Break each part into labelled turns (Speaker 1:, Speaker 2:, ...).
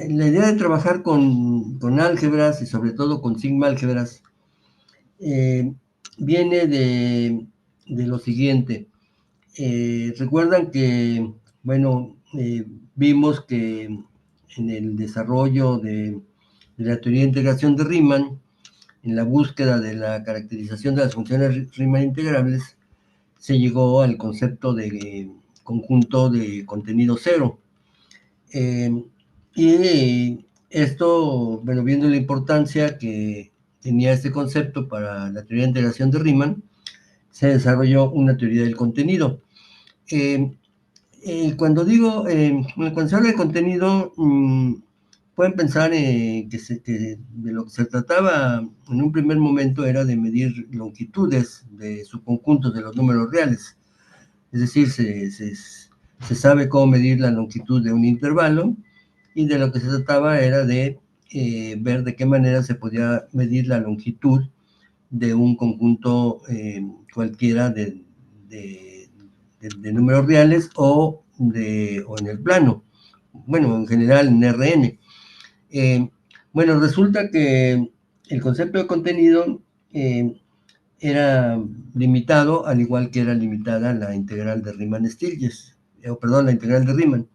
Speaker 1: la idea de trabajar con álgebras y sobre todo con sigma álgebras viene de lo siguiente. Recuerdan que, bueno, vimos que en el desarrollo de la teoría de integración de Riemann, en la búsqueda de la caracterización de las funciones Riemann integrables, se llegó al concepto de conjunto de contenido cero. Y esto, bueno, viendo la importancia que tenía este concepto para la teoría de integración de Riemann, se desarrolló una teoría del contenido. Cuando cuando se habla de contenido, pueden pensar que de lo que se trataba en un primer momento era de medir longitudes de subconjuntos de los números reales. Es decir, se sabe cómo medir la longitud de un intervalo, y de lo que se trataba era de ver de qué manera se podía medir la longitud de un conjunto cualquiera de números reales o en el plano. Bueno, en general en Rn. Bueno, resulta que el concepto de contenido era limitado, al igual que era limitada la integral de Riemann-Stieltjes, perdón, la integral de Riemann.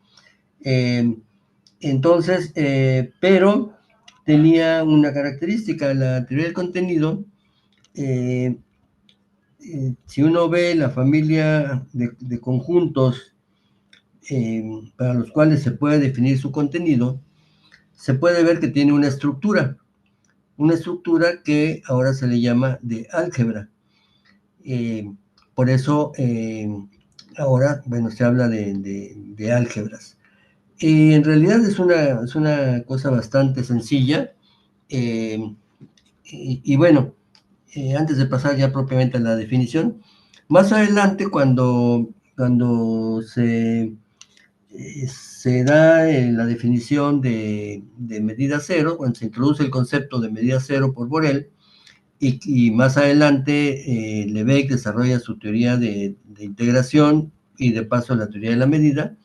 Speaker 1: Entonces, pero tenía una característica, la teoría del contenido. Si uno ve la familia de conjuntos para los cuales se puede definir su contenido, se puede ver que tiene una estructura que ahora se le llama de álgebra. Por eso ahora, bueno, se habla de álgebras. En realidad es una cosa bastante sencilla. Y bueno, antes de pasar ya propiamente a la definición, más adelante cuando se da la definición de medida cero, cuando se introduce el concepto de medida cero por Borel, y más adelante Lebesgue desarrolla su teoría de integración y de paso la teoría de la medida,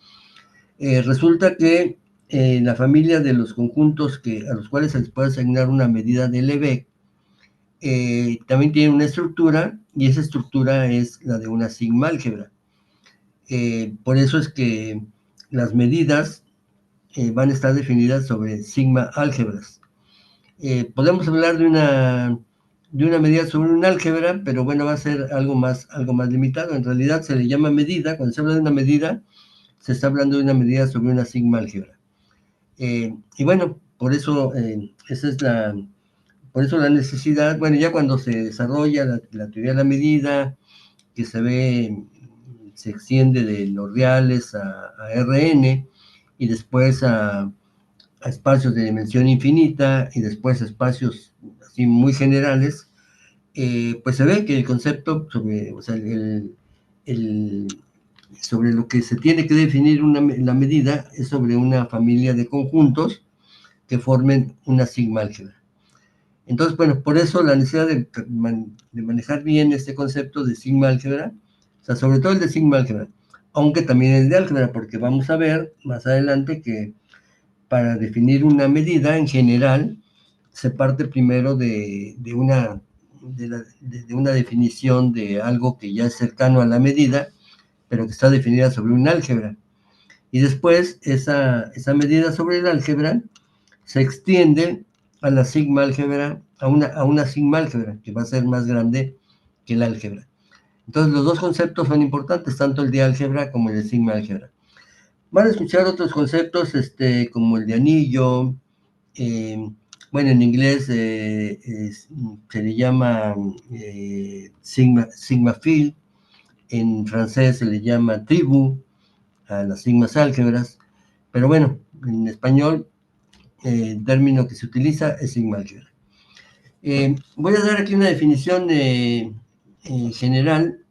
Speaker 1: resulta que la familia de los conjuntos a los cuales se les puede asignar una medida de Lebesgue también tiene una estructura, y esa estructura es la de una sigma álgebra. Por eso es que las medidas van a estar definidas sobre sigma álgebras. Podemos hablar de una medida sobre un álgebra, pero bueno, va a ser algo más limitado. En realidad se le llama medida. Cuando se habla de una medida, se está hablando de una medida sobre una sigma álgebra. Y bueno, por eso por eso la necesidad, bueno, ya cuando se desarrolla la teoría de la medida, que se extiende de los reales a Rn, y después a espacios de dimensión infinita, y después a espacios así muy generales, pues se ve que el concepto sobre, o sea, sobre lo que se tiene que definir la medida es sobre una familia de conjuntos que formen una sigma álgebra. Entonces, bueno, por eso la necesidad de manejar bien este concepto de sigma álgebra, o sea, sobre todo el de sigma álgebra, aunque también el de álgebra, porque vamos a ver más adelante que para definir una medida en general se parte primero de una definición de algo que ya es cercano a la medida, pero que está definida sobre un álgebra. Y después esa medida sobre el álgebra se extiende a la sigma álgebra, a una sigma álgebra, que va a ser más grande que el álgebra. Entonces, los dos conceptos son importantes, tanto el de álgebra como el de sigma álgebra. Van a escuchar otros conceptos, como el de anillo. Bueno, en inglés se le llama sigma field. En francés se le llama tribu a las sigmas álgebras. Pero bueno, en español el término que se utiliza es sigma álgebra. Voy a dar aquí una definición general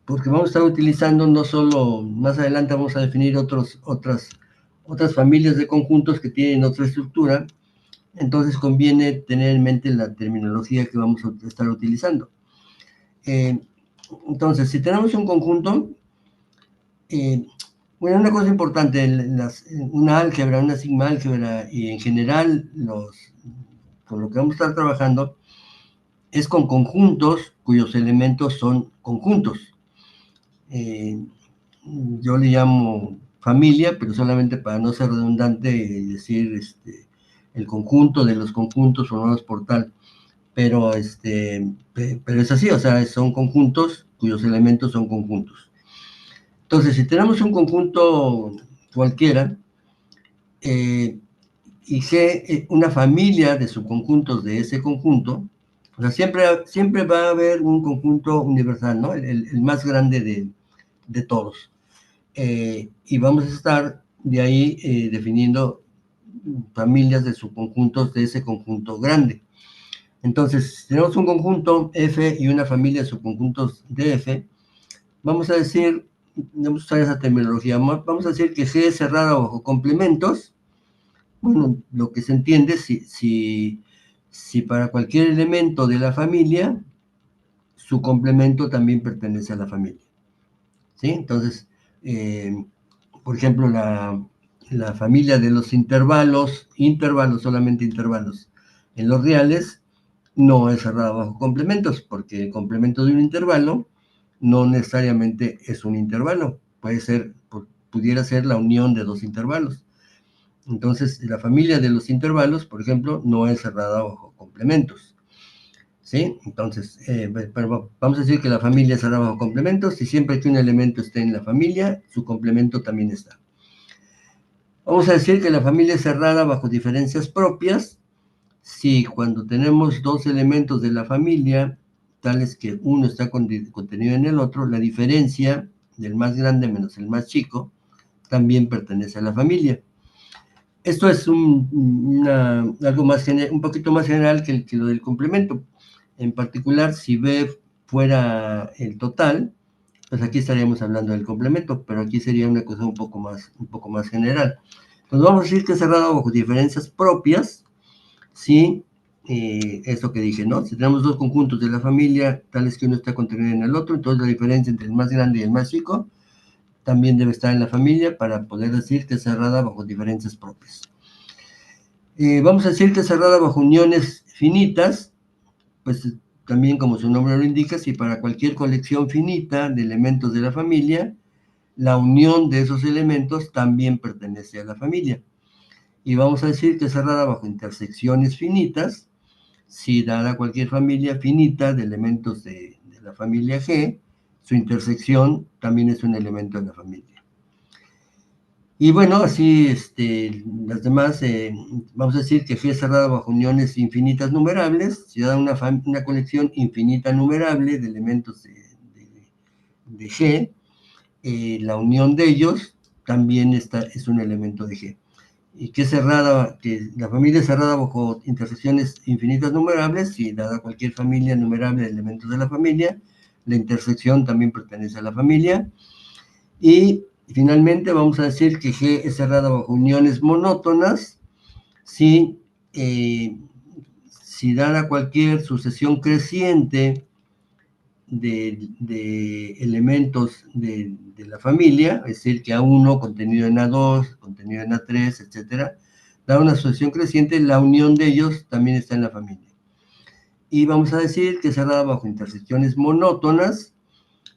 Speaker 1: porque vamos a estar utilizando no solo, más adelante vamos a definir otras familias de conjuntos que tienen otra estructura. Entonces conviene tener en mente la terminología que vamos a estar utilizando. Entonces, si tenemos un conjunto, Bueno, una cosa importante, una álgebra, una sigma álgebra y en general con lo que vamos a estar trabajando es con conjuntos cuyos elementos son conjuntos. Yo le llamo familia, pero solamente para no ser redundante y decir el conjunto de los conjuntos formados por tal. Pero es así, o sea, son conjuntos cuyos elementos son conjuntos. Entonces, si tenemos un conjunto cualquiera, y G, una familia de subconjuntos de ese conjunto, o sea, siempre va a haber un conjunto universal, ¿no? El más grande de todos. Y vamos a estar de ahí definiendo familias de subconjuntos de ese conjunto grande. Entonces, si tenemos un conjunto F y una familia de subconjuntos de F, vamos a decir, vamos a usar esa terminología, vamos a decir que G es cerrada bajo complementos. Bueno, lo que se entiende, si para cualquier elemento de la familia, su complemento también pertenece a la familia. ¿Sí? Entonces, por ejemplo, la familia de los intervalos, solamente intervalos, en los reales, no es cerrada bajo complementos, porque el complemento de un intervalo no necesariamente es un intervalo, pudiera ser la unión de dos intervalos. Entonces, la familia de los intervalos, por ejemplo, no es cerrada bajo complementos. ¿Sí? Entonces, pero vamos a decir que la familia es cerrada bajo complementos y siempre que un elemento esté en la familia, su complemento también está. Vamos a decir que la familia es cerrada bajo diferencias propias si cuando tenemos dos elementos de la familia, tales que uno está contenido en el otro, la diferencia del más grande menos el más chico también pertenece a la familia. Esto es algo más un poquito más general que lo del complemento. En particular, si B fuera el total, pues aquí estaríamos hablando del complemento, pero aquí sería una cosa un poco más general. Entonces vamos a decir que es cerrado bajo diferencias propias, si esto que dije, ¿no? Si tenemos dos conjuntos de la familia, tales que uno está contenido en el otro, entonces la diferencia entre el más grande y el más chico también debe estar en la familia para poder decir que es cerrada bajo diferencias propias. Vamos a decir que es cerrada bajo uniones finitas, pues también como su nombre lo indica, si para cualquier colección finita de elementos de la familia, la unión de esos elementos también pertenece a la familia. Y vamos a decir que es cerrada bajo intersecciones finitas, si dada cualquier familia finita de elementos de la familia G, su intersección también es un elemento de la familia. Y bueno, así las demás, vamos a decir que G es cerrada bajo uniones infinitas numerables, si da una colección infinita numerable de elementos de G, la unión de ellos también es un elemento de G. Y que la familia es cerrada bajo intersecciones infinitas numerables, si dada cualquier familia numerable de elementos de la familia, la intersección también pertenece a la familia. Y finalmente vamos a decir que G es cerrada bajo uniones monótonas si dada cualquier sucesión creciente de elementos de la familia, es decir, que A1 contenido en A2, contenido en A3, etcétera, dada una sucesión creciente, la unión de ellos también está en la familia. Y vamos a decir que es cerrada bajo intersecciones monótonas,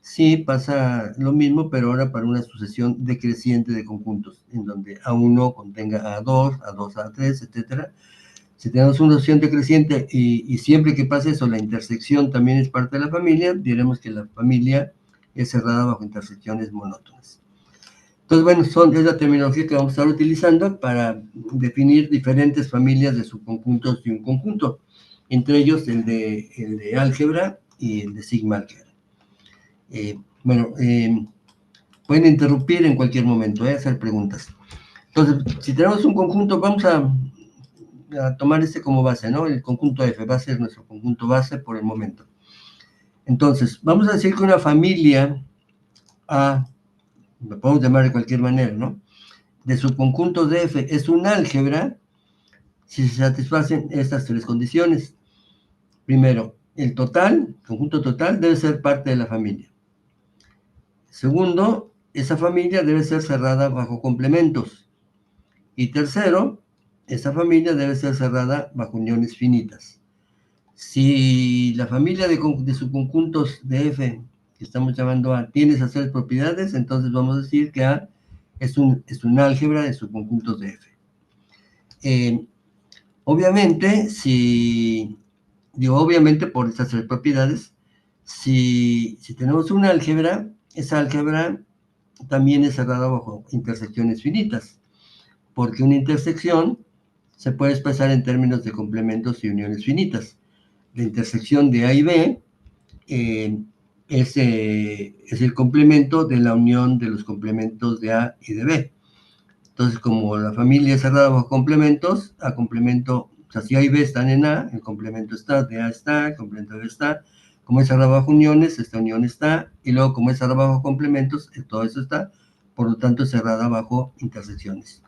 Speaker 1: sí pasa lo mismo, pero ahora para una sucesión decreciente de conjuntos, en donde A1 contenga A2, A2, A3, etcétera. Si tenemos una sucesión decreciente y siempre que pase eso, la intersección también es parte de la familia, diremos que la familia es cerrada bajo intersecciones monótonas. Entonces, bueno, es la terminología que vamos a estar utilizando para definir diferentes familias de subconjuntos de un conjunto, entre ellos el de álgebra y el de sigma álgebra. Pueden interrumpir en cualquier momento, hacer preguntas. Entonces, si tenemos un conjunto, vamos a tomar como base, ¿no? El conjunto F va a ser nuestro conjunto base por el momento. Entonces, vamos a decir que una familia A, lo podemos llamar de cualquier manera, ¿no? De subconjuntos de F es un álgebra si se satisfacen estas tres condiciones. Primero, el conjunto total, debe ser parte de la familia. Segundo, esa familia debe ser cerrada bajo complementos. Y tercero, esa familia debe ser cerrada bajo uniones finitas. Si la familia de subconjuntos de F, que estamos llamando A, tiene esas tres propiedades, entonces vamos a decir que A es un álgebra de subconjuntos de F. Obviamente, obviamente por estas tres propiedades, si tenemos un álgebra, esa álgebra también es cerrada bajo intersecciones finitas, porque una intersección se puede expresar en términos de complementos y uniones finitas. La intersección de A y B es el complemento de la unión de los complementos de A y de B. Entonces, como la familia es cerrada bajo complementos, a complemento, o sea, si A y B están en A, el complemento está, de A está, el complemento de B está. Como es cerrada bajo uniones, esta unión está, y luego como es cerrada bajo complementos, todo eso está, por lo tanto es cerrada bajo intersecciones.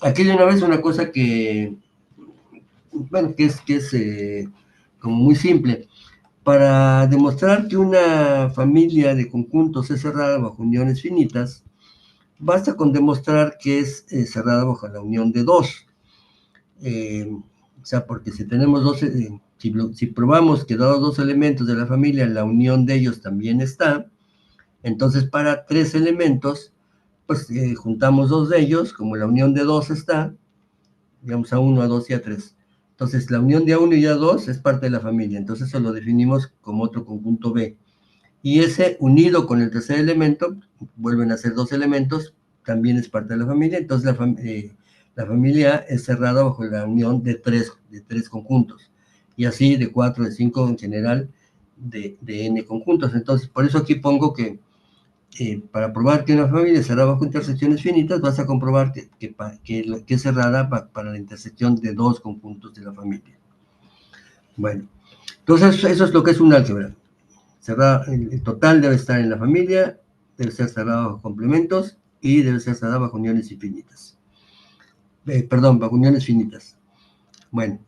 Speaker 1: Aquí de una vez una cosa que, bueno, que es como muy simple. Para demostrar que una familia de conjuntos es cerrada bajo uniones finitas, basta con demostrar que es cerrada bajo la unión de dos. O sea, porque si tenemos dos, si probamos que dados dos elementos de la familia, la unión de ellos también está, entonces para tres elementos, pues juntamos dos de ellos, como la unión de dos está, digamos A1, A2 y A3. Entonces la unión de A1 y A2 es parte de la familia, entonces eso lo definimos como otro conjunto B. Y ese unido con el tercer elemento, vuelven a ser dos elementos, también es parte de la familia, entonces la familia es cerrada bajo la unión de tres conjuntos, y así de 4, de 5 en general, de n conjuntos. Entonces, por eso aquí pongo que para probar que una familia es cerrada bajo intersecciones finitas, vas a comprobar que es cerrada para la intersección de dos conjuntos de la familia. Bueno, entonces eso es lo que es un álgebra. El total debe estar en la familia, debe ser cerrado bajo complementos y debe ser cerrado bajo uniones infinitas. Bajo uniones finitas. Bueno,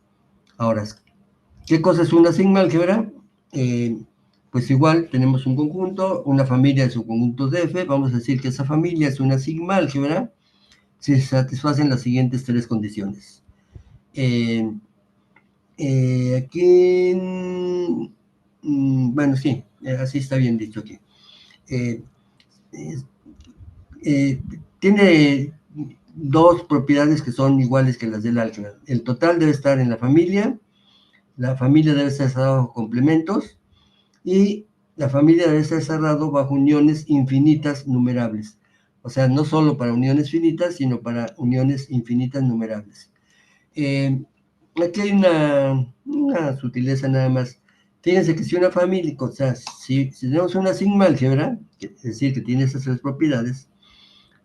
Speaker 1: ahora, ¿qué cosa es una sigma álgebra? Pues igual tenemos un conjunto, una familia de subconjuntos de F, vamos a decir que esa familia es una sigma álgebra si se satisfacen las siguientes tres condiciones. Aquí, bueno, sí, así está bien dicho aquí. Tiene dos propiedades que son iguales que las del álgebra. El total debe estar en la familia debe ser cerrada bajo complementos, y la familia debe ser cerrada bajo uniones infinitas numerables. O sea, no solo para uniones finitas, sino para uniones infinitas numerables. Aquí hay una sutileza nada más. Fíjense que si una familia, o sea, si tenemos una sigma álgebra, es decir, que tiene esas tres propiedades,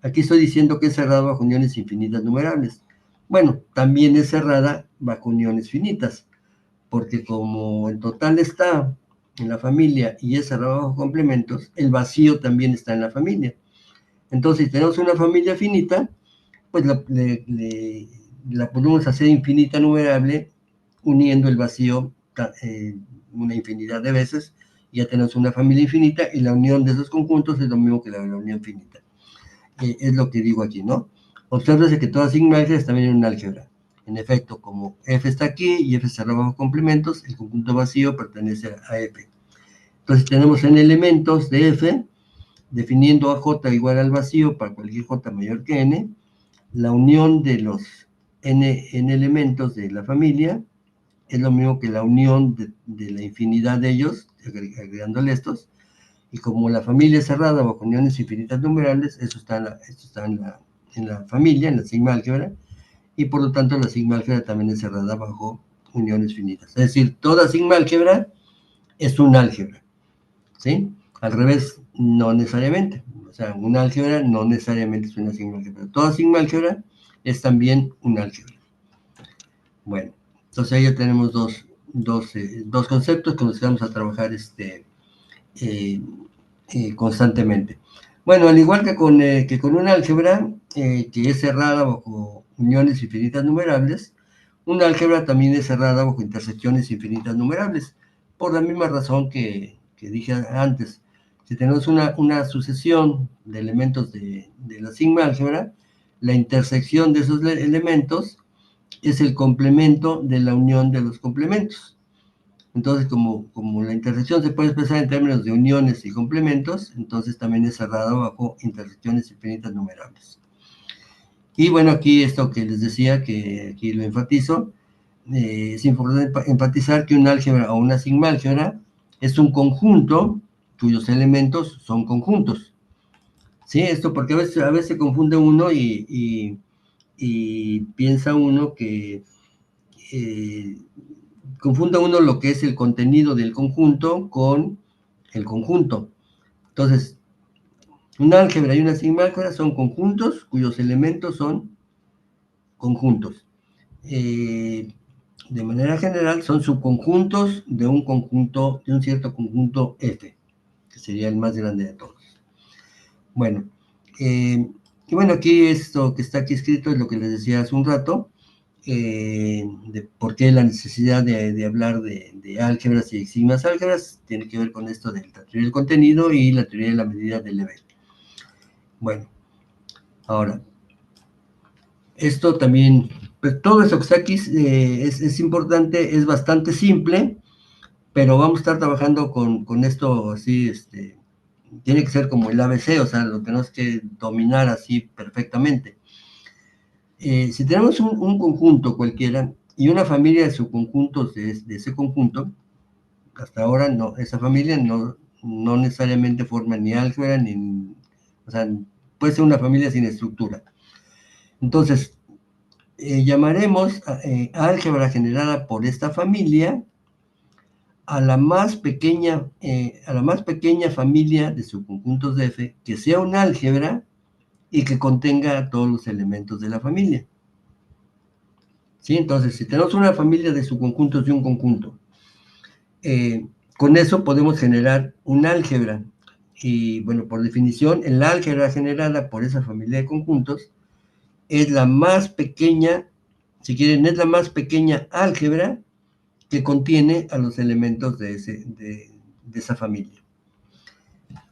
Speaker 1: aquí estoy diciendo que es cerrada bajo uniones infinitas numerables. Bueno, también es cerrada bajo uniones finitas, porque como el total está en la familia y es cerrado bajo complementos, el vacío también está en la familia. Entonces, si tenemos una familia finita, pues la podemos hacer infinita numerable uniendo el vacío una infinidad de veces, y ya tenemos una familia infinita, y la unión de esos conjuntos es lo mismo que la unión finita. Es lo que digo aquí, ¿no? Obsérvese que toda sigma álgebra está también en un álgebra. En efecto, como F está aquí y F está bajo complementos, el conjunto vacío pertenece a F. Entonces tenemos n elementos de F, definiendo a J igual al vacío para cualquier J mayor que n, la unión de los n elementos de la familia es lo mismo que la unión de la infinidad de ellos, agregándole estos, y como la familia es cerrada bajo uniones infinitas numerables, esto está en la familia, en la sigma álgebra, y por lo tanto la sigma álgebra también es cerrada bajo uniones finitas. Es decir, toda sigma álgebra es un álgebra, ¿sí? Al revés, no necesariamente. O sea, un álgebra no necesariamente es una sigma álgebra. Toda sigma álgebra es también un álgebra. Bueno, entonces ahí ya tenemos dos conceptos con los que vamos a trabajar constantemente. Bueno, al igual que con un álgebra que es cerrada bajo uniones infinitas numerables, un álgebra también es cerrada bajo intersecciones infinitas numerables, por la misma razón que dije antes. Si tenemos una sucesión de elementos de la sigma álgebra, la intersección de esos elementos es el complemento de la unión de los complementos. Entonces, como la intersección se puede expresar en términos de uniones y complementos, entonces también es cerrada bajo intersecciones infinitas numerables. Y bueno, aquí esto que les decía, que aquí lo enfatizo, es importante enfatizar que un álgebra o una sigma álgebra es un conjunto cuyos elementos son conjuntos. ¿Sí? Esto porque a veces se confunde uno y piensa uno que confunda uno lo que es el contenido del conjunto con el conjunto. Entonces, un álgebra y una sigma álgebra son conjuntos cuyos elementos son conjuntos. De manera general, son subconjuntos de un conjunto, de un cierto conjunto F, que sería el más grande de todos. Bueno, y bueno, aquí esto que está aquí escrito es lo que les decía hace un rato, de por qué la necesidad de hablar de álgebras y sigmas álgebras tiene que ver con esto de la teoría del contenido y la teoría de la medida del Lebesgue. Bueno, ahora, esto también, pues todo eso que está aquí es importante, es bastante simple, pero vamos a estar trabajando con esto así, tiene que ser como el ABC, o sea, lo tenemos que dominar así perfectamente. Si tenemos un conjunto cualquiera y una familia de subconjuntos de ese conjunto, hasta ahora no, esa familia no necesariamente forma ni álgebra, o sea, puede ser una familia sin estructura. Entonces, llamaremos álgebra generada por esta familia a la más pequeña familia de subconjuntos de F que sea un álgebra y que contenga todos los elementos de la familia. ¿Sí? Entonces, si tenemos una familia de subconjuntos de un conjunto, con eso podemos generar un álgebra. Y bueno, por definición, el álgebra generada por esa familia de conjuntos es la más pequeña, si quieren, es la más pequeña álgebra que contiene a los elementos de esa familia.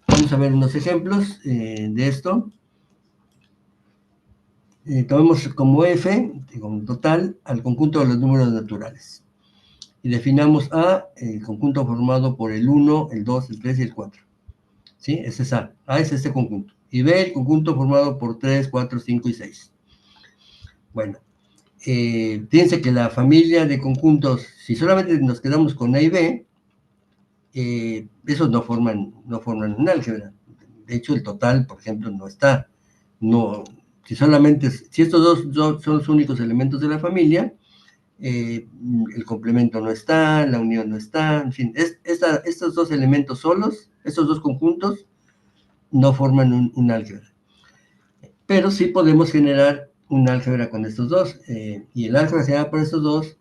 Speaker 1: Vamos a ver unos ejemplos de esto. Tomemos como F, como total, al conjunto de los números naturales. Y definamos A, el conjunto formado por el 1, el 2, el 3 y el 4. ¿Sí? Ese es A. A es este conjunto. Y B, el conjunto formado por 3, 4, 5 y 6. Bueno, fíjense que la familia de conjuntos, si solamente nos quedamos con A y B, esos no forman un álgebra. De hecho, el total, por ejemplo, no está. No, si estos dos son los únicos elementos de la familia, el complemento no está, la unión no está, en fin, estos dos elementos solos, estos dos conjuntos, no forman un álgebra. Pero sí podemos generar un álgebra con estos dos, y el álgebra generada por estos dos,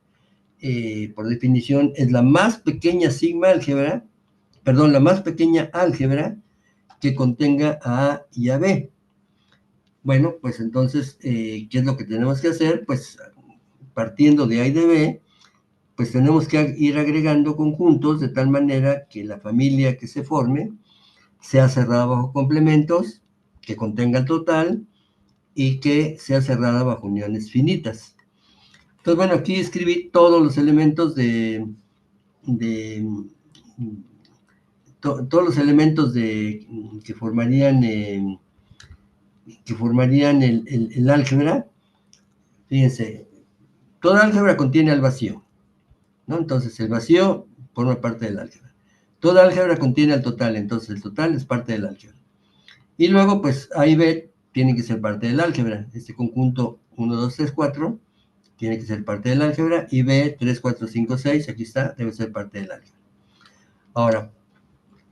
Speaker 1: por definición, es la más pequeña sigma álgebra, perdón, la más pequeña álgebra que contenga a A y a B. Bueno, pues entonces, ¿qué es lo que tenemos que hacer? Pues partiendo de A y de B, pues tenemos que ir agregando conjuntos de tal manera que la familia que se forme sea cerrada bajo complementos, que contenga el total y que sea cerrada bajo uniones finitas. Entonces, bueno, aquí escribí todos los elementos todos los elementos que formarían el álgebra. Fíjense, toda álgebra contiene al vacío, ¿no? Entonces, el vacío forma parte del álgebra. Toda álgebra contiene al total, entonces el total es parte del álgebra. Y luego, pues, A y B tienen que ser parte del álgebra. Este conjunto 1, 2, 3, 4 tiene que ser parte del álgebra, y B, 3, 4, 5, 6, aquí está, debe ser parte del álgebra. Ahora,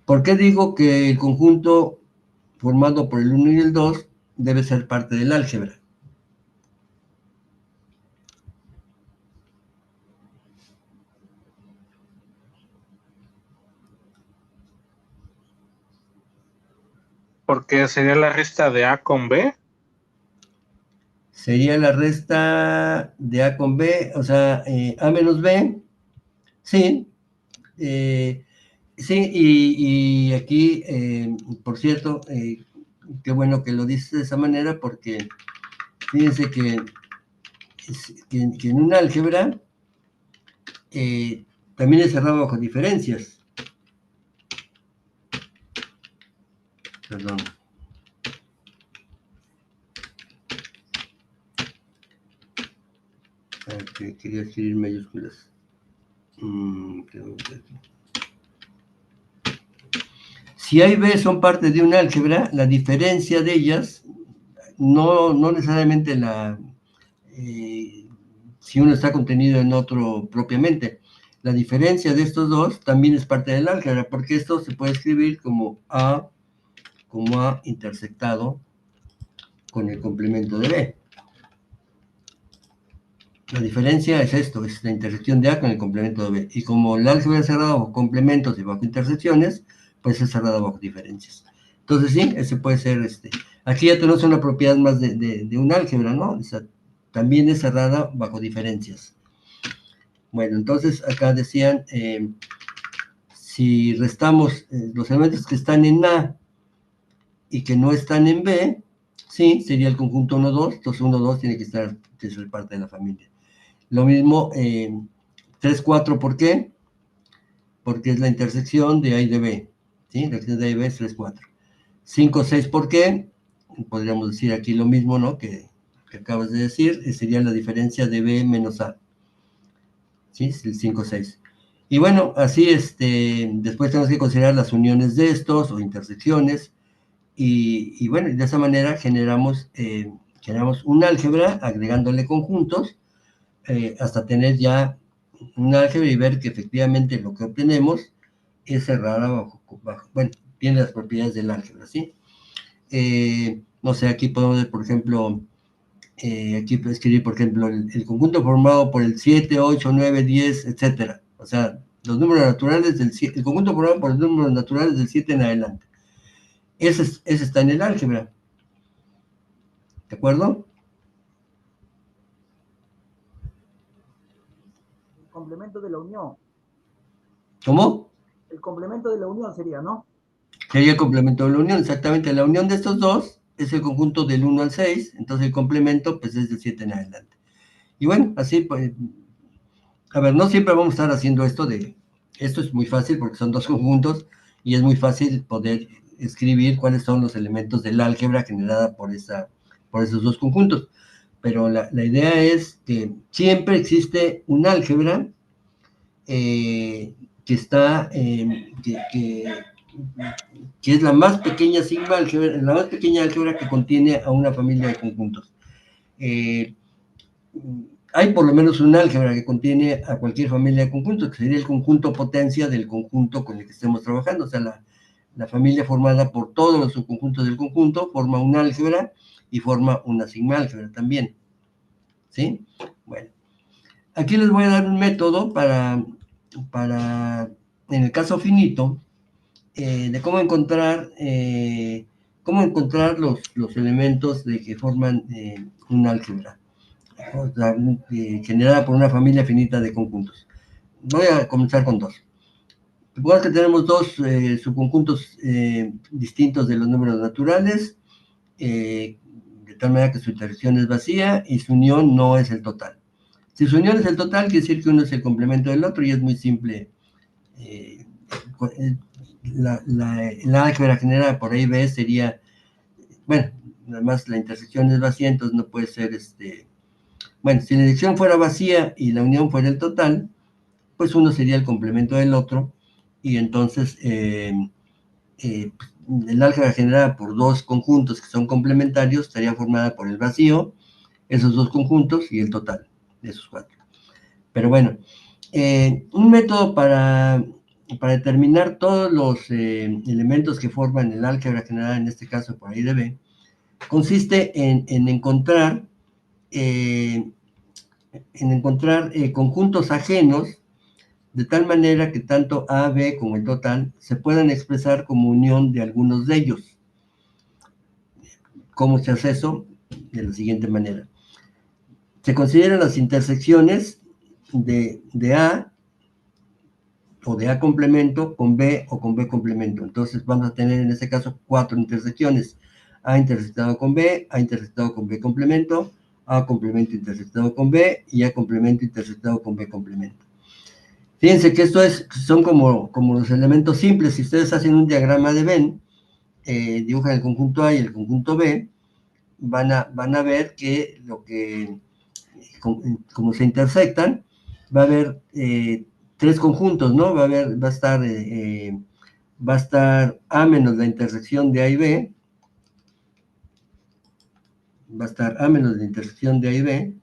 Speaker 1: ¿por qué digo que el conjunto formado por el 1 y el 2 debe ser parte del álgebra?
Speaker 2: Porque sería la resta de A con B.
Speaker 1: Sería la resta de A con B, o sea, A menos B, sí. Sí, y aquí, por cierto, qué bueno que lo dices de esa manera, porque fíjense que en un álgebra también es cerrado bajo diferencias. Perdón. Quería escribir mayúsculas. Si A y B son parte de un álgebra, la diferencia de ellas, no necesariamente si uno está contenido en otro propiamente, la diferencia de estos dos también es parte del álgebra, porque esto se puede escribir como A intersectado con el complemento de B. La diferencia es esto, es la intersección de A con el complemento de B. Y como el álgebra es cerrado bajo complementos y bajo intersecciones, pues es cerrado bajo diferencias. Entonces sí, ese puede ser, aquí ya tenemos una propiedad más de un álgebra, ¿no? O sea, también es cerrada bajo diferencias. Bueno, entonces acá decían, si restamos los elementos que están en A y que no están en B, sí, sería el conjunto 1, 2, entonces 1, 2 tiene que ser parte de la familia. Lo mismo, 3, 4, ¿por qué? Porque es la intersección de A y de B, ¿sí? La intersección de A y B es 3, 4. 5, 6, ¿por qué? Podríamos decir aquí lo mismo, ¿no? Que acabas de decir, sería la diferencia de B menos A, ¿sí? Es el 5, 6. Y bueno, así, después tenemos que considerar las uniones de estos o intersecciones, y bueno, de esa manera generamos un álgebra agregándole conjuntos, hasta tener ya un álgebra y ver que efectivamente lo que obtenemos es cerrada bajo bueno, tiene las propiedades del álgebra, ¿sí? No sé, aquí podemos ver, por ejemplo, aquí puedo escribir, por ejemplo, el conjunto formado por el 7, 8, 9, 10, etcétera. O sea, los números naturales del 7, el conjunto formado por los números naturales del 7 en adelante. Ese está en el álgebra. ¿De acuerdo?
Speaker 3: El complemento de la unión.
Speaker 1: ¿Cómo?
Speaker 3: El complemento de la unión sería, ¿no?
Speaker 1: Sería el complemento de la unión, exactamente. La unión de estos dos es el conjunto del 1 al 6, entonces el complemento pues es del 7 en adelante. Y bueno, así pues, a ver, no siempre vamos a estar haciendo esto es muy fácil porque son dos conjuntos y es muy fácil poder escribir cuáles son los elementos del álgebra generada por esos dos conjuntos. Pero la idea es que siempre existe un álgebra que está, que es la más pequeña sigma álgebra, la más pequeña álgebra que contiene a una familia de conjuntos. Hay por lo menos un álgebra que contiene a cualquier familia de conjuntos, que sería el conjunto potencia del conjunto con el que estemos trabajando. O sea, la familia formada por todos los subconjuntos del conjunto forma un álgebra y forma una sigma álgebra también. ¿Sí? Bueno, aquí les voy a dar un método para en el caso finito, de cómo encontrar los elementos de que forman un álgebra, o sea, generada por una familia finita de conjuntos. Voy a comenzar con dos. Supongamos que tenemos dos subconjuntos distintos de los números naturales, de tal manera que su intersección es vacía y su unión no es el total. Si su unión es el total, quiere decir que uno es el complemento del otro y es muy simple. La álgebra generada por A y B sería, bueno, además la intersección es vacía, entonces no puede ser, bueno, si la intersección fuera vacía y la unión fuera el total, pues uno sería el complemento del otro, y entonces el álgebra generada por dos conjuntos que son complementarios estaría formada por el vacío, esos dos conjuntos y el total de esos cuatro. Pero bueno, un método para determinar todos los elementos que forman el álgebra generada, en este caso por A y de B, consiste en encontrar conjuntos ajenos, de tal manera que tanto A, B como el total se puedan expresar como unión de algunos de ellos. ¿Cómo se hace eso? De la siguiente manera. Se consideran las intersecciones de A o de A complemento con B o con B complemento. Entonces vamos a tener en este caso 4 intersecciones. A intersectado con B, A intersectado con B complemento, A complemento intersectado con B y A complemento intersectado con B complemento. Fíjense que son como los elementos simples. Si ustedes hacen un diagrama de Venn, dibujan el conjunto A y el conjunto B, van a ver que como se intersectan, va a haber 3 conjuntos, ¿no? Va a estar A menos la intersección de A y B, va a estar A menos la intersección de A y B,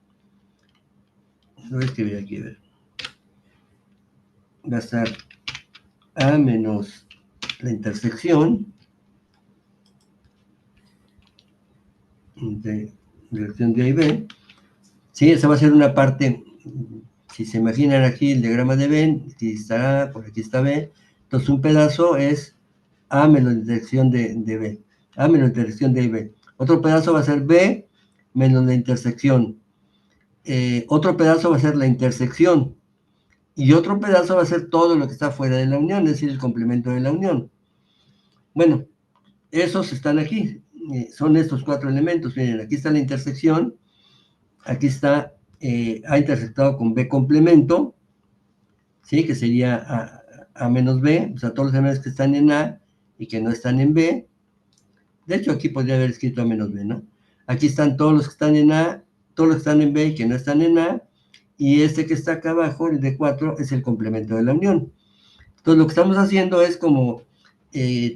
Speaker 1: lo voy a escribir aquí, a ver. Va a estar A menos la intersección de dirección de A y B. Sí, esa va a ser una parte. Si se imaginan aquí el diagrama de Venn, aquí está A, por aquí está B, entonces un pedazo es A menos la intersección de B, A menos la intersección de A y B. Otro pedazo va a ser B menos la intersección. Otro pedazo va a ser la intersección. Y otro pedazo va a ser todo lo que está fuera de la unión, es decir, el complemento de la unión. Bueno, esos están aquí. Son estos 4 elementos. Miren, aquí está la intersección. Aquí está A intersectado con B complemento, ¿sí? Que sería A menos B, o sea, todos los elementos que están en A y que no están en B. De hecho, aquí podría haber escrito A menos B, ¿no? Aquí están todos los que están en A, todos los que están en B y que no están en A, y este que está acá abajo, el de 4, es el complemento de la unión. Entonces, lo que estamos haciendo es como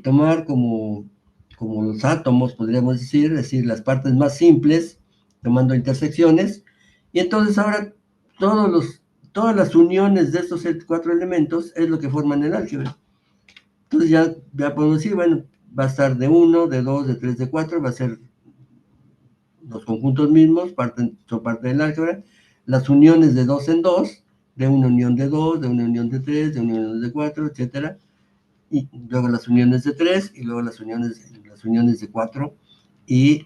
Speaker 1: tomar como los átomos, podríamos decir, es decir, las partes más simples, tomando intersecciones, y entonces ahora todas las uniones de estos 4 elementos es lo que forman el álgebra. Entonces ya podemos decir, bueno, va a estar de 1, de 2, de 3, de 4, va a ser los conjuntos mismos, son parte del álgebra, las uniones de 2 en 2, de una unión de 2, de una unión de 3, de una unión de 4, etcétera, y luego las uniones de 3, y luego las uniones de 4, y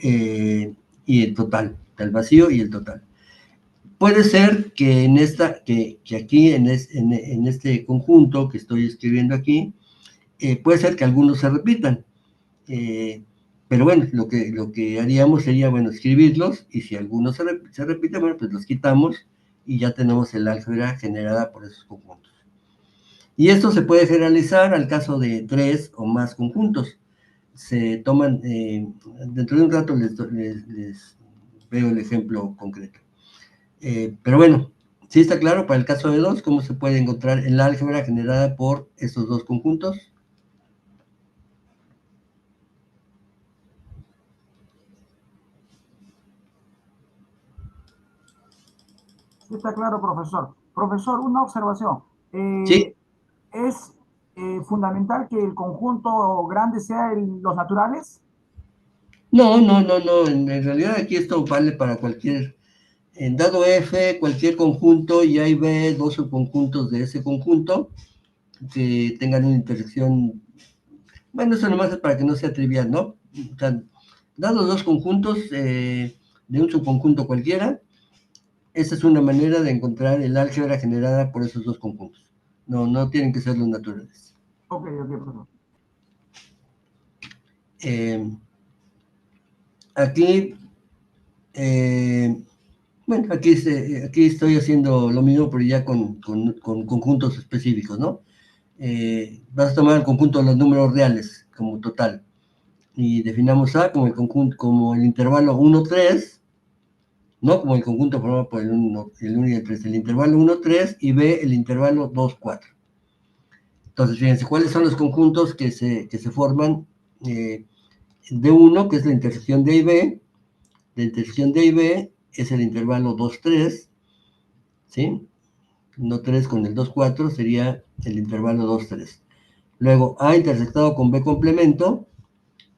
Speaker 1: el total, el vacío y el total. Puede ser que que aquí en este conjunto que estoy escribiendo aquí, puede ser que algunos se repitan, pero bueno, lo que haríamos sería, bueno, escribirlos, y si algunos se repiten, bueno, pues los quitamos, y ya tenemos el álgebra generada por esos conjuntos. Y esto se puede generalizar al caso de 3 o más conjuntos. Se toman, dentro de un rato les veo el ejemplo concreto. Pero bueno, ¿sí está claro para el caso de 2 cómo se puede encontrar el álgebra generada por estos 2 conjuntos?
Speaker 3: Sí, está claro, profesor. Profesor, una observación.
Speaker 1: Sí.
Speaker 3: ¿Es fundamental que el conjunto grande sea los naturales?
Speaker 1: No. En realidad aquí esto vale para cualquier, en dado F, cualquier conjunto, y A y B, 2 subconjuntos de ese conjunto, que tengan una intersección. Bueno, eso nomás es para que no sea trivial, ¿no? O sea, dados 2 conjuntos de un subconjunto cualquiera, esa es una manera de encontrar el álgebra generada por esos 2 conjuntos. No tienen que ser los naturales.
Speaker 3: Ok, profesor.
Speaker 1: Aquí, bueno, aquí estoy haciendo lo mismo, pero ya con conjuntos específicos, ¿no? Vas a tomar el conjunto de los números reales como total, y definamos A como el conjunto, como el intervalo 1, 3, ¿no? Como el conjunto formado por el 1 y el 3, el intervalo 1, 3, y B el intervalo 2, 4. Entonces, fíjense, ¿cuáles son los conjuntos que se forman? De 1, que es la intersección de A y B. La intersección de A y B es el intervalo 2, 3, ¿sí? 1, 3 con el 2, 4 sería el intervalo 2, 3. Luego, A intersectado con B complemento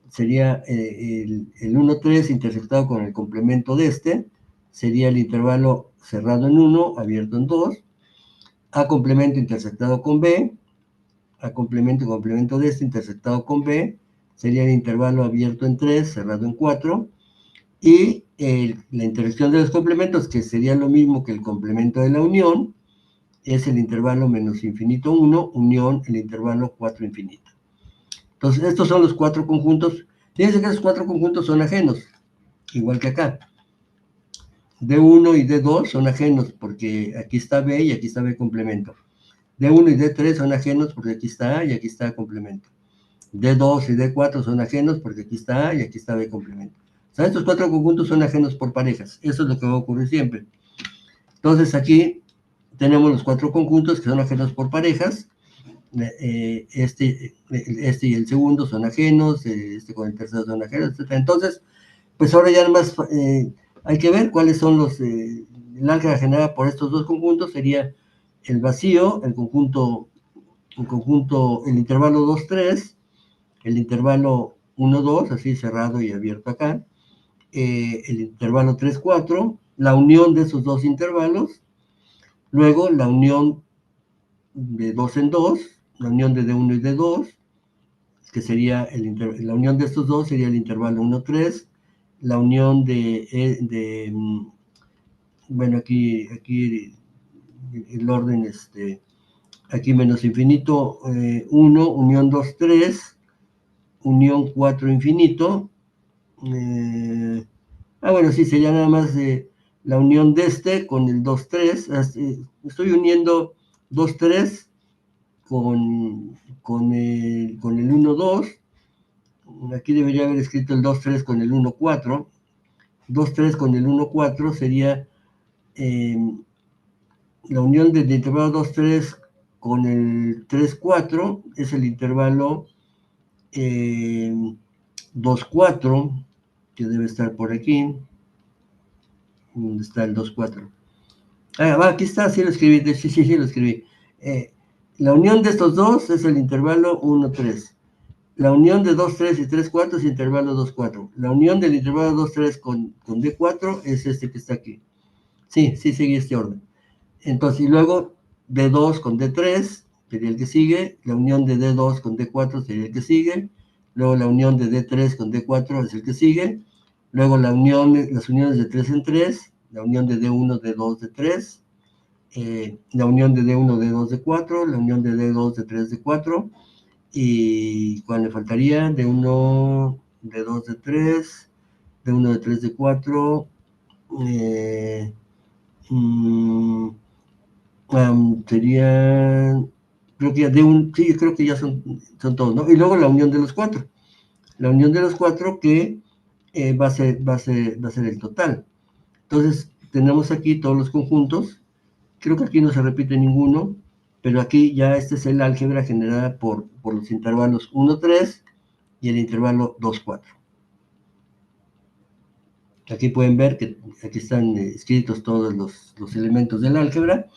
Speaker 1: sería el 1, 3 intersectado con el complemento de este, sería el intervalo cerrado en 1, abierto en 2. A complemento intersectado con B, A complemento y complemento de este intersectado con B, sería el intervalo abierto en 3, cerrado en 4. Y la intersección de los complementos, que sería lo mismo que el complemento de la unión, es el intervalo menos infinito 1, unión el intervalo 4 infinito. Entonces, estos son los 4 conjuntos. Fíjense que esos 4 conjuntos son ajenos, igual que acá. D1 y D2 son ajenos, porque aquí está B y aquí está B complemento. D1 y D3 son ajenos, porque aquí está A y aquí está complemento. D2 y D4 son ajenos, porque aquí está A y aquí está B complemento. O sea, estos 4 conjuntos son ajenos por parejas. Eso es lo que va a ocurrir siempre. Entonces, aquí tenemos los 4 conjuntos que son ajenos por parejas. Este y el segundo son ajenos, este con el tercero son ajenos, etc. Entonces, pues ahora ya más hay que ver cuáles son el álgebra generada por estos dos conjuntos. Sería el vacío, el intervalo 2, 3, el intervalo 1, 2, así cerrado y abierto acá, el intervalo 3, 4, la unión de esos dos intervalos, luego la unión de 2 en 2, la unión de D1 y D2, que sería la unión de estos dos sería el intervalo 1, 3, la unión bueno, aquí el orden, aquí menos infinito 1, unión 2, 3, unión 4 infinito, bueno, sí, sería nada más la unión de este con el 2, 3, estoy uniendo 2, 3 con el 1, 2, aquí debería haber escrito el 2, 3 con el 1, 4, 2, 3 con el 1, 4 sería la unión del intervalo 2, 3 con el 3, 4, es el intervalo 2, 4, que debe estar por aquí. ¿Dónde está el 2, 4? Aquí está, sí lo escribí, sí lo escribí. La unión de estos dos es el intervalo 1, 3. La unión de 2, 3 y 3, 4 es intervalo 2, 4. La unión del intervalo 2, 3 con D4 es este que está aquí. Sí, sigue este orden. Entonces, y luego D2 con D3 sería el que sigue. La unión de D2 con D4 sería el que sigue. Luego la unión de D3 con D4 es el que sigue. Luego las uniones de 3 en 3. La unión de D1, D2, D3. La unión de D1, D2, D4. La unión de D2, D3, D4. Y ¿cuál le faltaría? D1, D2, D3, D1, D3, D4, sería, creo que ya sí, creo que ya son todos, ¿no? Y luego la unión de los 4. La unión de los 4 que va a ser el total. Entonces, tenemos aquí todos los conjuntos. Creo que aquí no se repite ninguno, pero aquí ya este es el álgebra generada por los intervalos 1, 3 y el intervalo 2, 4. Aquí pueden ver que aquí están escritos todos los elementos del álgebra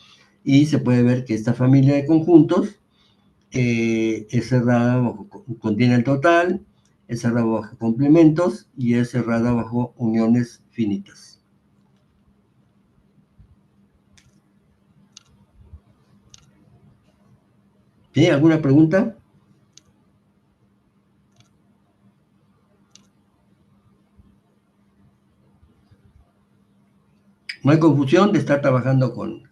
Speaker 1: y se puede ver que esta familia de conjuntos es cerrada contiene el total, es cerrada bajo complementos y es cerrada bajo uniones finitas. ¿Sí? ¿Alguna pregunta? No hay confusión de estar trabajando con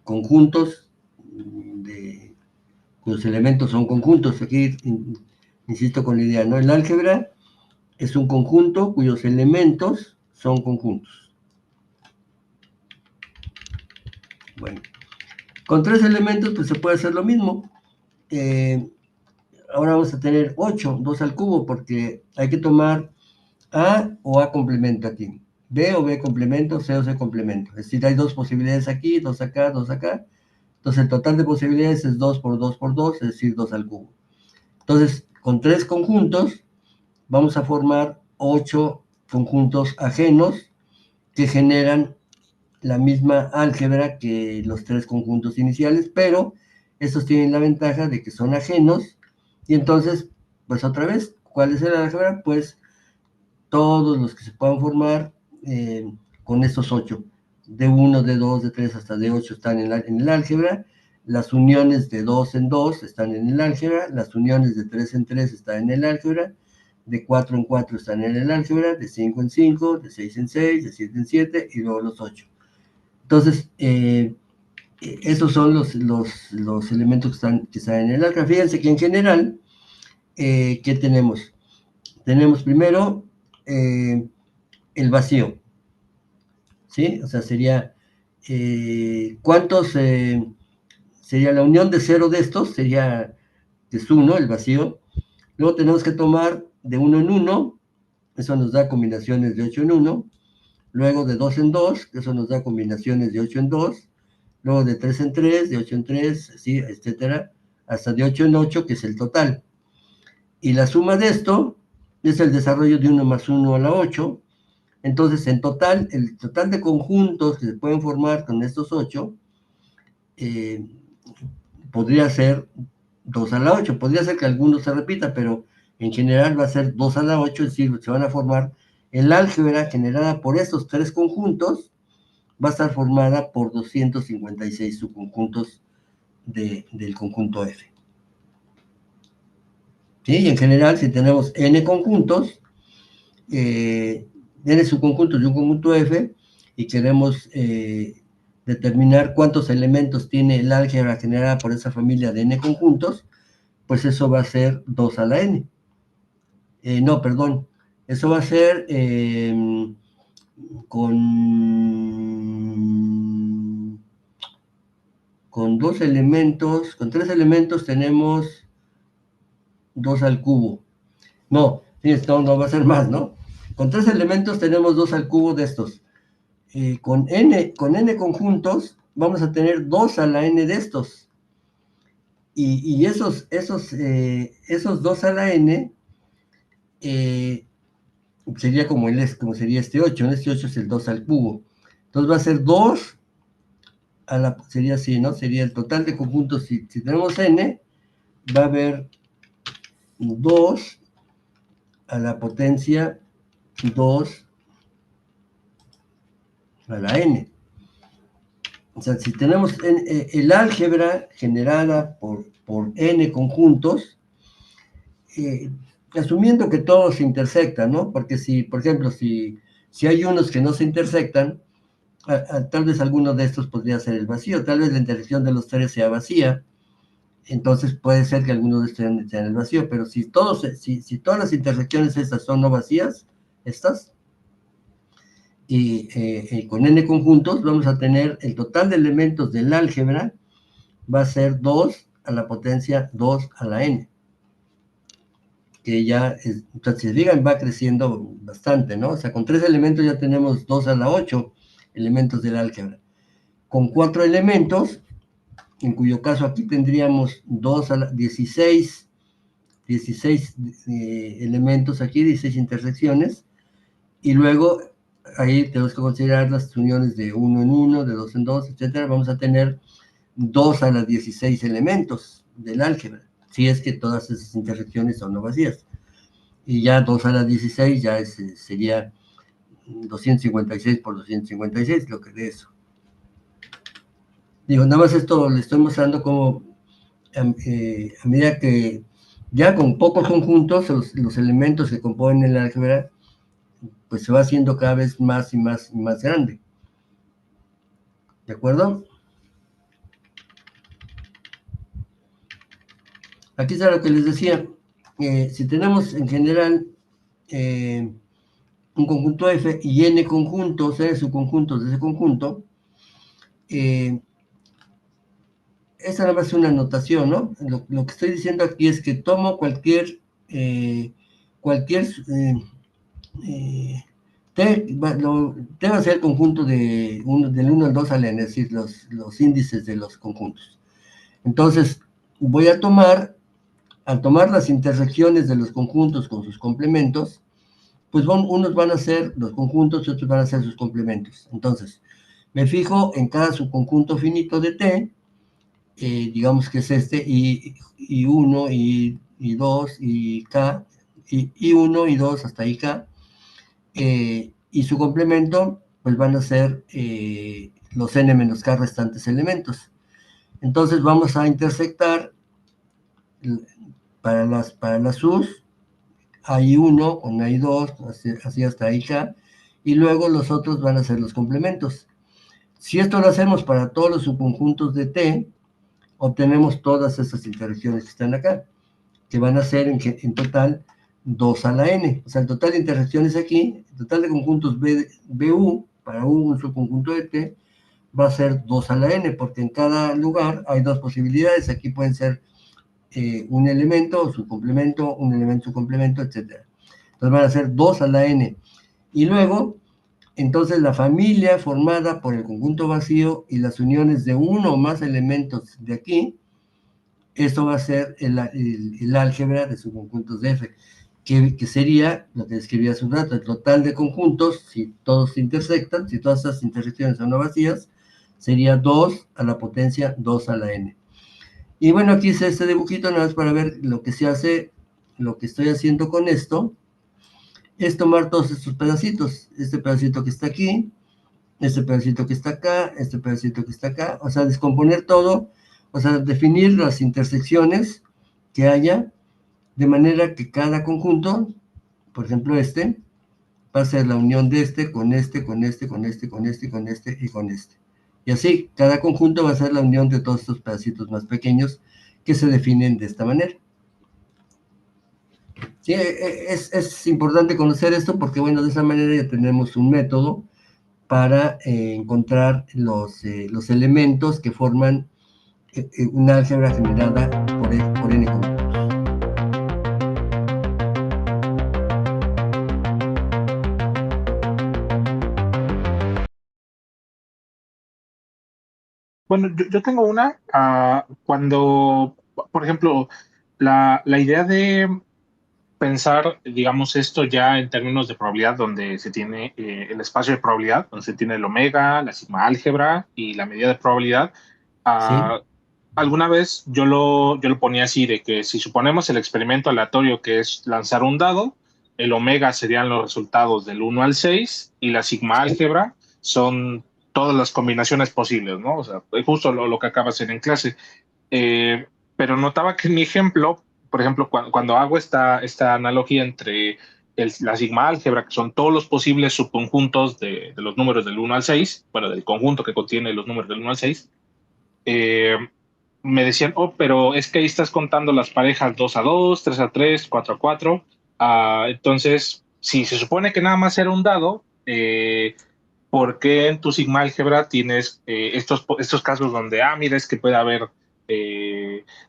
Speaker 1: conjuntos, cuyos elementos son conjuntos. Aquí insisto con la idea, ¿no? El álgebra es un conjunto cuyos elementos son conjuntos. Bueno, con 3 elementos pues se puede hacer lo mismo. Ahora vamos a tener 8, 2 al cubo, porque hay que tomar A o A complemento aquí. B o B complemento, C o C complemento. Es decir, hay 2 posibilidades aquí, 2 acá, 2 acá. Entonces, el total de posibilidades es 2 por 2 por 2, es decir, 2 al cubo. Entonces, con 3 conjuntos, vamos a formar 8 conjuntos ajenos que generan la misma álgebra que los 3 conjuntos iniciales, pero estos tienen la ventaja de que son ajenos, y entonces, pues otra vez, ¿cuál es el álgebra? Pues todos los que se puedan formar con estos 8. D1, D2, D3 hasta D8 están en el álgebra. Las uniones de 2 en 2 están en el álgebra. Las uniones de 3 en 3 están en el álgebra. De 4 en 4 están en el álgebra. De 5 en 5, de 6 en 6, de 7 en 7 y luego los 8. Entonces, esos son los elementos que están en el álgebra. Fíjense que en general, ¿qué tenemos? Tenemos primero el vacío, ¿sí? O sea, sería ¿cuántos? Sería la unión de 0 de estos, sería que es 1, el vacío. Luego tenemos que tomar de 1 en 1, eso nos da combinaciones de 8 en 1. Luego de 2 en 2, que eso nos da combinaciones de 8 en 2. Luego de 3 en 3, de 8 en 3, así, etcétera, hasta de 8 en 8, que es el total. Y la suma de esto es el desarrollo de 1 más 1 a la 8. Entonces, en total, el total de conjuntos que se pueden formar con estos 8 podría ser 2 a la 8. Podría ser que alguno se repita, pero en general va a ser 2 a la 8, es decir, se van a formar el álgebra generada por estos tres conjuntos, va a estar formada por 256 subconjuntos del conjunto F. ¿Sí? Y en general, si tenemos n conjuntos, n subconjuntos de un conjunto F, y queremos determinar cuántos elementos tiene el álgebra generada por esa familia de n conjuntos, pues eso va a ser 2 a la n. No, perdón, eso va a ser con dos elementos, con 3 elementos tenemos 2 al cubo. No, no va a ser más, ¿no? Con 3 elementos tenemos 2 al cubo de estos. Con n conjuntos vamos a tener 2 a la n de estos. Y esos 2 a la n sería como sería este 8. En este 8 es el 2 al cubo. Entonces va a ser 2 a la, sería así, ¿no? Sería el total de conjuntos. Si tenemos n, va a haber 2 a la potencia 2 a la n. O sea, si tenemos el álgebra generada por n conjuntos, asumiendo que todos se intersectan, ¿no? Porque si, por ejemplo, si hay unos que no se intersectan, tal vez alguno de estos podría ser el vacío, tal vez la intersección de los tres sea vacía, entonces puede ser que algunos de estos sean el vacío, pero si todas las intersecciones estas son no vacías, y con n conjuntos vamos a tener el total de elementos del álgebra va a ser 2 a la potencia 2 a la n, que ya, si se fijan, va creciendo bastante, ¿no? O sea, con 3 elementos ya tenemos 2 a la 8 elementos del álgebra. Con 4 elementos, en cuyo caso aquí tendríamos 2 a la 16 elementos aquí, 16 intersecciones, y luego ahí tenemos que considerar las uniones de 1 en 1, de 2 en 2, etcétera. Vamos a tener 2 a las 16 elementos del álgebra, si es que todas esas intersecciones son no vacías. Y ya 2 a la 16 ya sería 256 por 256, lo que de eso. Digo, nada más esto le estoy mostrando cómo a medida que ya con pocos conjuntos, los elementos que componen el álgebra, pues se va haciendo cada vez más y más grande. ¿De acuerdo? Aquí está lo que les decía. Si tenemos en general un conjunto F y n conjuntos, n subconjuntos de ese conjunto, esa nada más es una anotación, ¿no? Lo que estoy diciendo aquí es que tomo cualquier T va a ser el conjunto del 1 al 2 al n, es decir, los índices de los conjuntos. Entonces, voy a tomar, al tomar las intersecciones de los conjuntos con sus complementos, pues unos van a ser los conjuntos y otros van a ser sus complementos. Entonces, me fijo en cada subconjunto finito de T, digamos que es este, y 1, y 2, y K, y 1, y 2, hasta IK, y su complemento, pues van a ser los n menos k restantes elementos. Entonces vamos a intersectar para las U's, AI1 con AI2, así hasta IK, y luego los otros van a ser los complementos. Si esto lo hacemos para todos los subconjuntos de T, obtenemos todas estas interacciones que están acá, que van a ser en total 2 a la n. O sea, el total de interacciones aquí, el total de conjuntos BU, para un subconjunto de T, va a ser 2 a la n, porque en cada lugar hay dos posibilidades. Aquí pueden ser un elemento, su complemento, un elemento, su complemento, etc. Entonces van a ser 2 a la n. Y luego, entonces la familia formada por el conjunto vacío y las uniones de uno o más elementos de aquí, esto va a ser el álgebra de subconjuntos de F, que sería lo que describí hace un rato, el total de conjuntos, si todos se intersectan, si todas estas intersecciones son no vacías, sería 2 a la potencia 2 a la n. Y bueno, aquí hice este dibujito nada más para ver lo que se hace, lo que estoy haciendo con esto, es tomar todos estos pedacitos, este pedacito que está aquí, este pedacito que está acá, este pedacito que está acá, o sea, descomponer todo, o sea, definir las intersecciones que haya, de manera que cada conjunto, por ejemplo este, va a ser la unión de este con este, con este, con este, con este, con este y con este. Y así, cada conjunto va a ser la unión de todos estos pedacitos más pequeños que se definen de esta manera. Sí, es importante conocer esto porque, bueno, de esa manera ya tenemos un método para encontrar los elementos que forman una álgebra generada por n conjuntos.
Speaker 2: Bueno, yo tengo una, cuando, por ejemplo, la idea de pensar, digamos, esto ya en términos de probabilidad, donde se tiene el espacio de probabilidad, donde se tiene el omega, la sigma álgebra y la medida de probabilidad.
Speaker 1: ¿Sí?
Speaker 2: Alguna vez yo lo ponía así, de que si suponemos el experimento aleatorio que es lanzar un dado, el omega serían los resultados del 1 al 6 y la sigma
Speaker 1: ¿Sí?
Speaker 2: álgebra son todas las combinaciones posibles, ¿no? O sea, es justo lo que acaba de hacer en clase. Eh, pero notaba que en mi ejemplo, por ejemplo, cuando hago esta analogía entre la sigma álgebra, que son todos los posibles subconjuntos de los números del 1 al 6, bueno, del conjunto que contiene los números del 1 al 6, eh, me decían, oh, pero es que ahí estás contando las parejas 2 a 2, 3 a 3, 4 a 4. Entonces, si se supone que nada más era un dado, ¿por qué en tu sigma álgebra tienes estos casos donde, mira, es que puede haber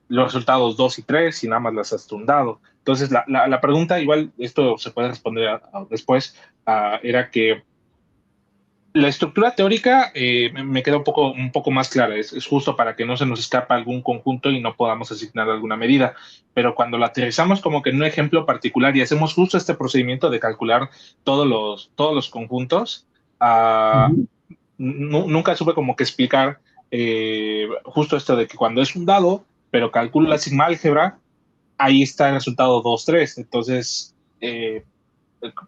Speaker 2: los resultados 2 y 3 y nada más las has un dado? Entonces, la pregunta, igual, esto se puede responder después, era que la estructura teórica me queda un poco más clara. Es justo para que no se nos escapa algún conjunto y no podamos asignar alguna medida. Pero cuando la aterrizamos como que en un ejemplo particular y hacemos justo este procedimiento de calcular todos los conjuntos,
Speaker 1: Uh-huh.
Speaker 2: nunca supe como que explicar justo esto de que cuando es un dado, pero calculo la sigma álgebra, ahí está el resultado 2 3. Entonces,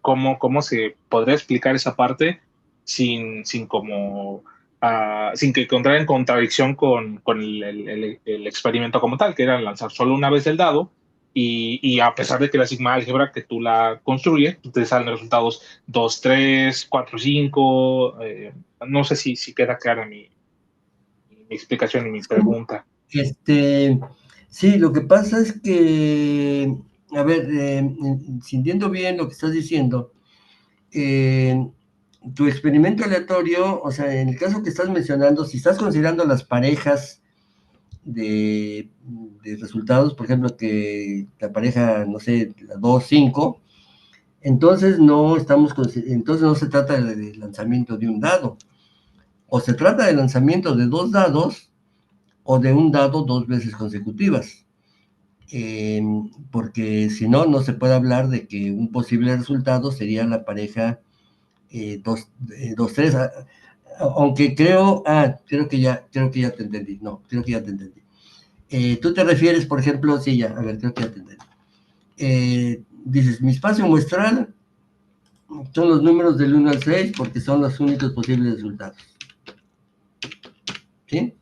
Speaker 2: cómo se podría explicar esa parte sin como sin que encontrar en contradicción con el experimento como tal, que era lanzar solo una vez el dado y a pesar de que la sigma álgebra que tú la construyes, te salen resultados 2 3 4 5. No sé si queda clara mi explicación y mi pregunta.
Speaker 1: Sí, lo que pasa es que, a ver, si entiendo bien lo que estás diciendo, eh, tu experimento aleatorio, o sea, en el caso que estás mencionando, si estás considerando las parejas de resultados, por ejemplo, que la pareja, no sé, la 2 5, entonces entonces no se trata de lanzamiento de un dado, o se trata de lanzamiento de dos dados, o de un dado dos veces consecutivas. Porque si no, no se puede hablar de que un posible resultado sería la pareja 2-3, aunque creo que ya te entendí, no, creo que ya te entendí. Tú te refieres, por ejemplo, sí, ya, a ver, creo que ya te entendí. Dices, mi espacio muestral son los números del 1 al 6 porque son los únicos posibles resultados. ¿Sí?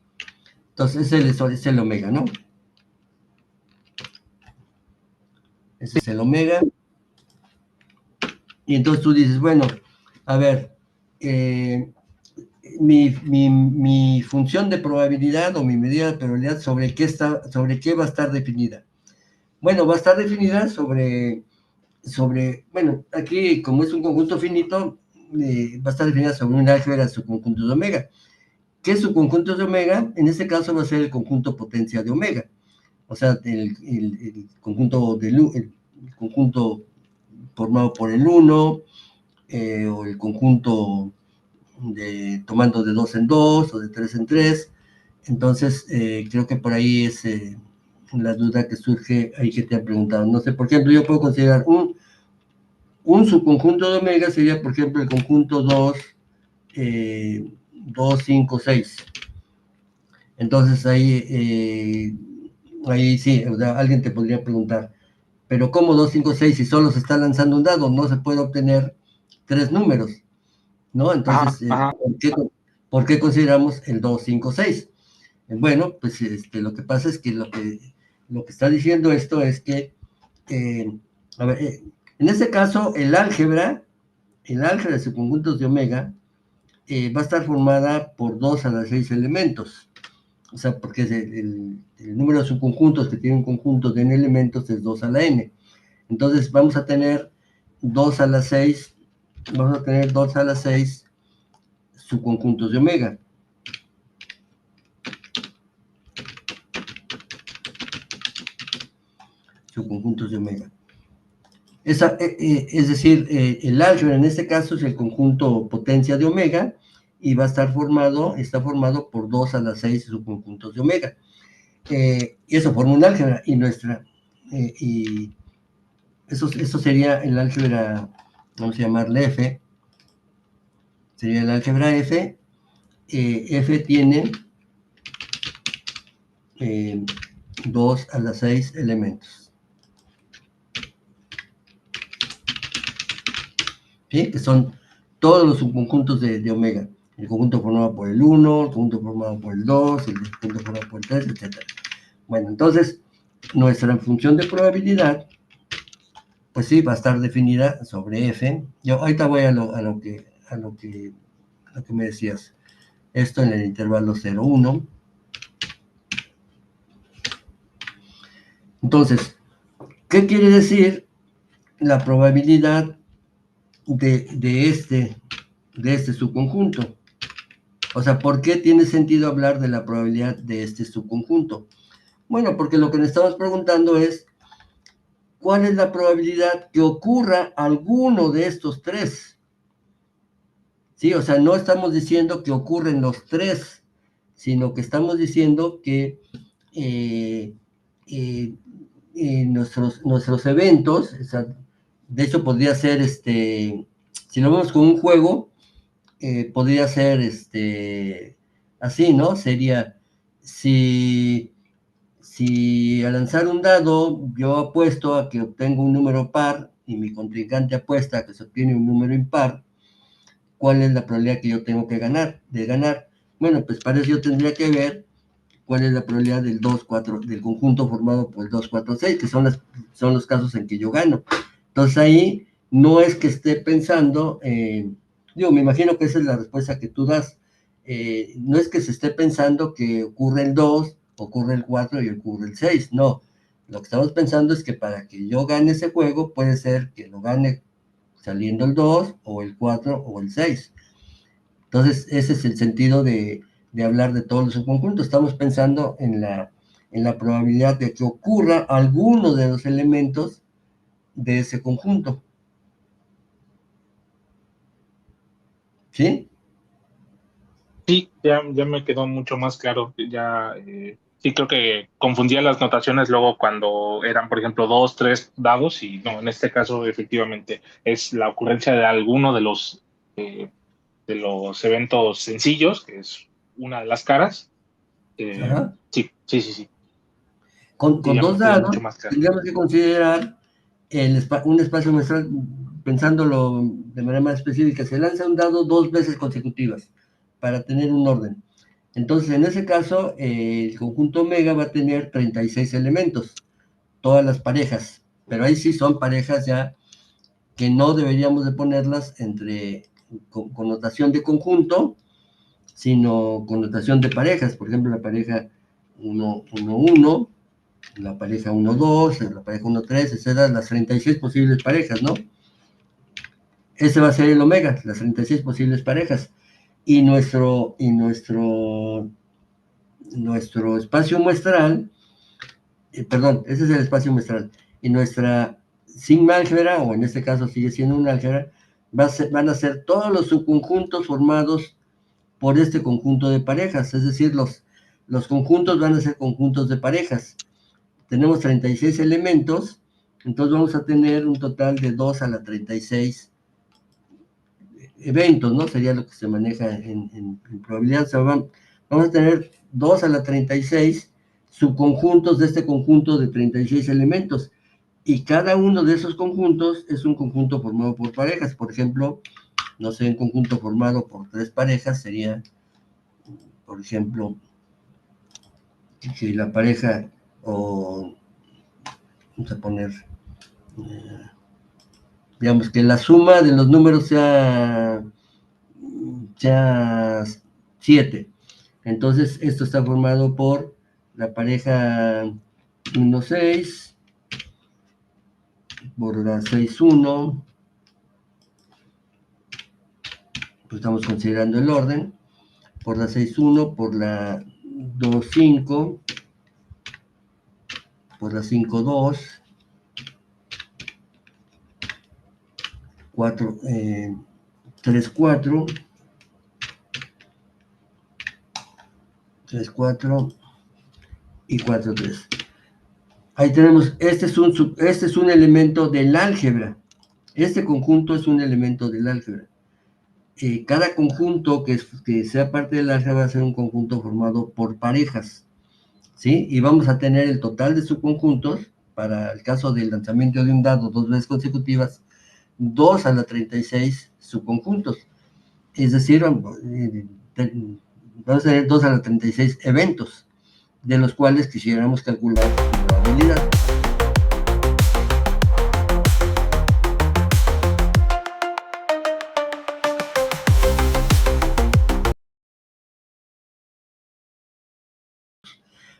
Speaker 1: Entonces, ese es el omega, ¿no? Ese es el omega. Y entonces tú dices, bueno, a ver, mi función de probabilidad o mi medida de probabilidad sobre qué va a estar definida. Bueno, va a estar definida sobre, bueno, aquí como es un conjunto finito, va a estar definida sobre un álgebra de subconjuntos de omega. ¿Qué subconjuntos de omega? En este caso va a ser el conjunto potencia de omega. O sea, el conjunto formado por el 1, o el conjunto tomando de 2 en 2 o de 3 en 3. Entonces, creo que por ahí es la duda que surge ahí que te han preguntado. No sé, por ejemplo, yo puedo considerar un subconjunto de omega sería, por ejemplo, el conjunto 2, 2, 5, 6. Entonces ahí sí, o sea, alguien te podría preguntar, pero ¿cómo 2, 5, 6 si solo se está lanzando un dado? No se puede obtener 3 números, ¿no? Entonces, ¿por qué consideramos el 2, 5, 6? Bueno, pues lo que pasa es que lo que está diciendo esto es que, a ver, en este caso, el álgebra de subconjuntos de omega va a estar formada por 2 a la 6 elementos. O sea, porque el número de subconjuntos que tiene un conjunto de n elementos es 2 a la n. Entonces vamos a tener 2 a la 6, subconjuntos de omega. Subconjuntos de omega. Es decir, el álgebra en este caso es el conjunto potencia de omega y está formado por 2 a la 6 subconjuntos de omega. Y eso forma un álgebra y eso sería el álgebra, vamos a llamarle F, sería el álgebra F. F tiene 2 a la 6 elementos. ¿Sí? Que son todos los subconjuntos de omega. El conjunto formado por el 1, el conjunto formado por el 2, el conjunto formado por el 3, etc. Bueno, entonces, nuestra función de probabilidad, pues sí, va a estar definida sobre F. Yo ahorita voy a lo que me decías. Esto en el intervalo 0, 1. Entonces, ¿qué quiere decir la probabilidad de este subconjunto? O sea, ¿por qué tiene sentido hablar de la probabilidad de este subconjunto? Bueno, porque lo que nos estamos preguntando es, ¿cuál es la probabilidad que ocurra alguno de estos tres? Sí, o sea, no estamos diciendo que ocurren los tres, sino que estamos diciendo que nuestros eventos, o sea, de hecho podría ser, si lo vemos como un juego, podría ser así, ¿no? Sería, si al lanzar un dado yo apuesto a que obtengo un número par y mi contrincante apuesta a que se obtiene un número impar, ¿cuál es la probabilidad que yo tengo de ganar? Bueno, pues para eso yo tendría que ver cuál es la probabilidad del conjunto formado por el 2, 4, 6, que son los casos en que yo gano. Entonces ahí no es que esté pensando, me imagino que esa es la respuesta que tú das, no es que se esté pensando que ocurre el 2, ocurre el 4 y ocurre el 6, no. Lo que estamos pensando es que para que yo gane ese juego, puede ser que lo gane saliendo el 2, o el 4, o el 6. Entonces, ese es el sentido de hablar de todos los subconjuntos. Estamos pensando en la probabilidad de que ocurra alguno de los elementos de ese conjunto. ¿Sí?
Speaker 2: Sí, ya me quedó mucho más claro. Ya, sí, creo que confundía las notaciones luego cuando eran, por ejemplo, 2, 3 dados, y no, en este caso efectivamente es la ocurrencia de alguno de los eventos sencillos, que es una de las caras. Sí.
Speaker 1: Con
Speaker 2: Ya
Speaker 1: dos
Speaker 2: me quedó
Speaker 1: dados,
Speaker 2: mucho más claro.
Speaker 1: tendríamos que considerar un espacio muestral, pensándolo de manera más específica. Se lanza un dado 2 veces consecutivas para tener un orden. Entonces, en ese caso, el conjunto omega va a tener 36 elementos, todas las parejas, pero ahí sí son parejas ya que no deberíamos de ponerlas con notación de conjunto, sino con notación de parejas. Por ejemplo, la pareja 1, 1, 1, la pareja 1, 2, la pareja 1, 3, etcétera, las 36 posibles parejas, ¿no? Ese va a ser el omega, las 36 posibles parejas. Y nuestro espacio muestral, perdón, ese es el espacio muestral. Y nuestra sigma álgebra, o en este caso sigue siendo un álgebra, van a ser todos los subconjuntos formados por este conjunto de parejas. Es decir, los conjuntos van a ser conjuntos de parejas. Tenemos 36 elementos, entonces vamos a tener un total de 2 a la 36 eventos, ¿no? Sería lo que se maneja en probabilidad. O sea, vamos a tener 2 a la 36 subconjuntos de este conjunto de 36 elementos. Y cada uno de esos conjuntos es un conjunto formado por parejas. Por ejemplo, no sé, un conjunto formado por 3 parejas sería, por ejemplo, que la pareja, o vamos a poner, digamos que la suma de los números sea 7. Entonces, esto está formado por la pareja 1, 6, por la 6, 1, pues estamos considerando el orden, por la 6, 1, por la 2, 5, por la 5, 2, 4, 3, 4, 3, 4 y 4, 3. Ahí tenemos, este es un elemento del álgebra. Este conjunto es un elemento del álgebra. Cada conjunto que sea parte del álgebra va a ser un conjunto formado por parejas, ¿sí? Y vamos a tener el total de subconjuntos, para el caso del lanzamiento de un dado 2 veces consecutivas, 2 a la 36 subconjuntos. Es decir, vamos a tener 2 a la 36 eventos, de los cuales quisiéramos calcular la probabilidad.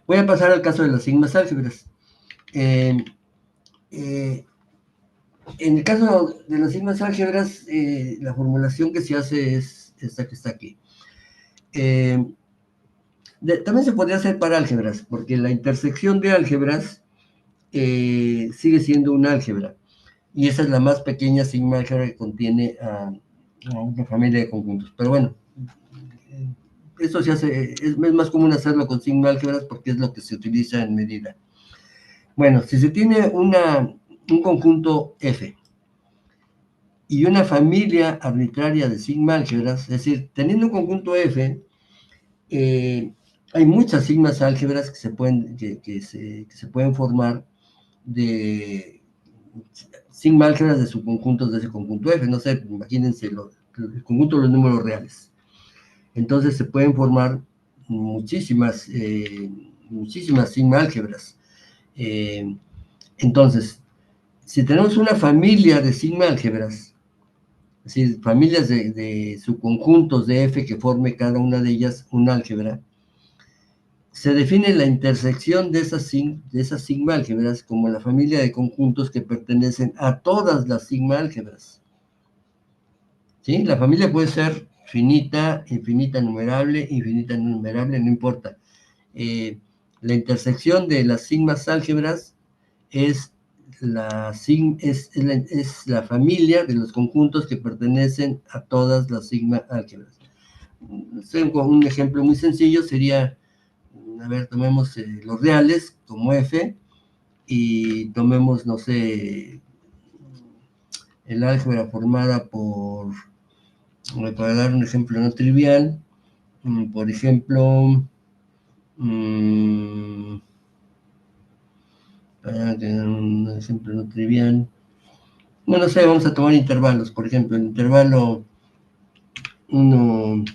Speaker 1: Voy a pasar al caso de las sigmas álgebras. En el caso de las sigmas álgebras, la formulación que se hace es esta que está aquí. También se podría hacer para álgebras, porque la intersección de álgebras sigue siendo un álgebra, y esa es la más pequeña sigma álgebra que contiene a una familia de conjuntos. Pero bueno, eso se hace, es más común hacerlo con sigma álgebras porque es lo que se utiliza en medida. Bueno, si se tiene un conjunto F y una familia arbitraria de sigma álgebras, es decir, teniendo un conjunto F, hay muchas sigmas álgebras que se pueden formar de sigma álgebras de subconjuntos de ese conjunto F. No sé, imagínense el conjunto de los números reales. Entonces se pueden formar muchísimas sigma álgebras. Entonces, si tenemos una familia de sigma álgebras, es decir, familias de subconjuntos de F que forme cada una de ellas un álgebra, se define la intersección de esas sigma álgebras como la familia de conjuntos que pertenecen a todas las sigma álgebras. ¿Sí? La familia puede ser finita, infinita numerable, infinita no numerable, no importa. La intersección de las sigmas álgebras es la familia de los conjuntos que pertenecen a todas las sigma álgebras. Un ejemplo muy sencillo sería, a ver, tomemos los reales como F y tomemos, no sé, el álgebra formada por, para dar un ejemplo no trivial, por ejemplo, para tener un ejemplo no trivial, bueno, no sé, vamos a tomar intervalos, por ejemplo, el intervalo 1,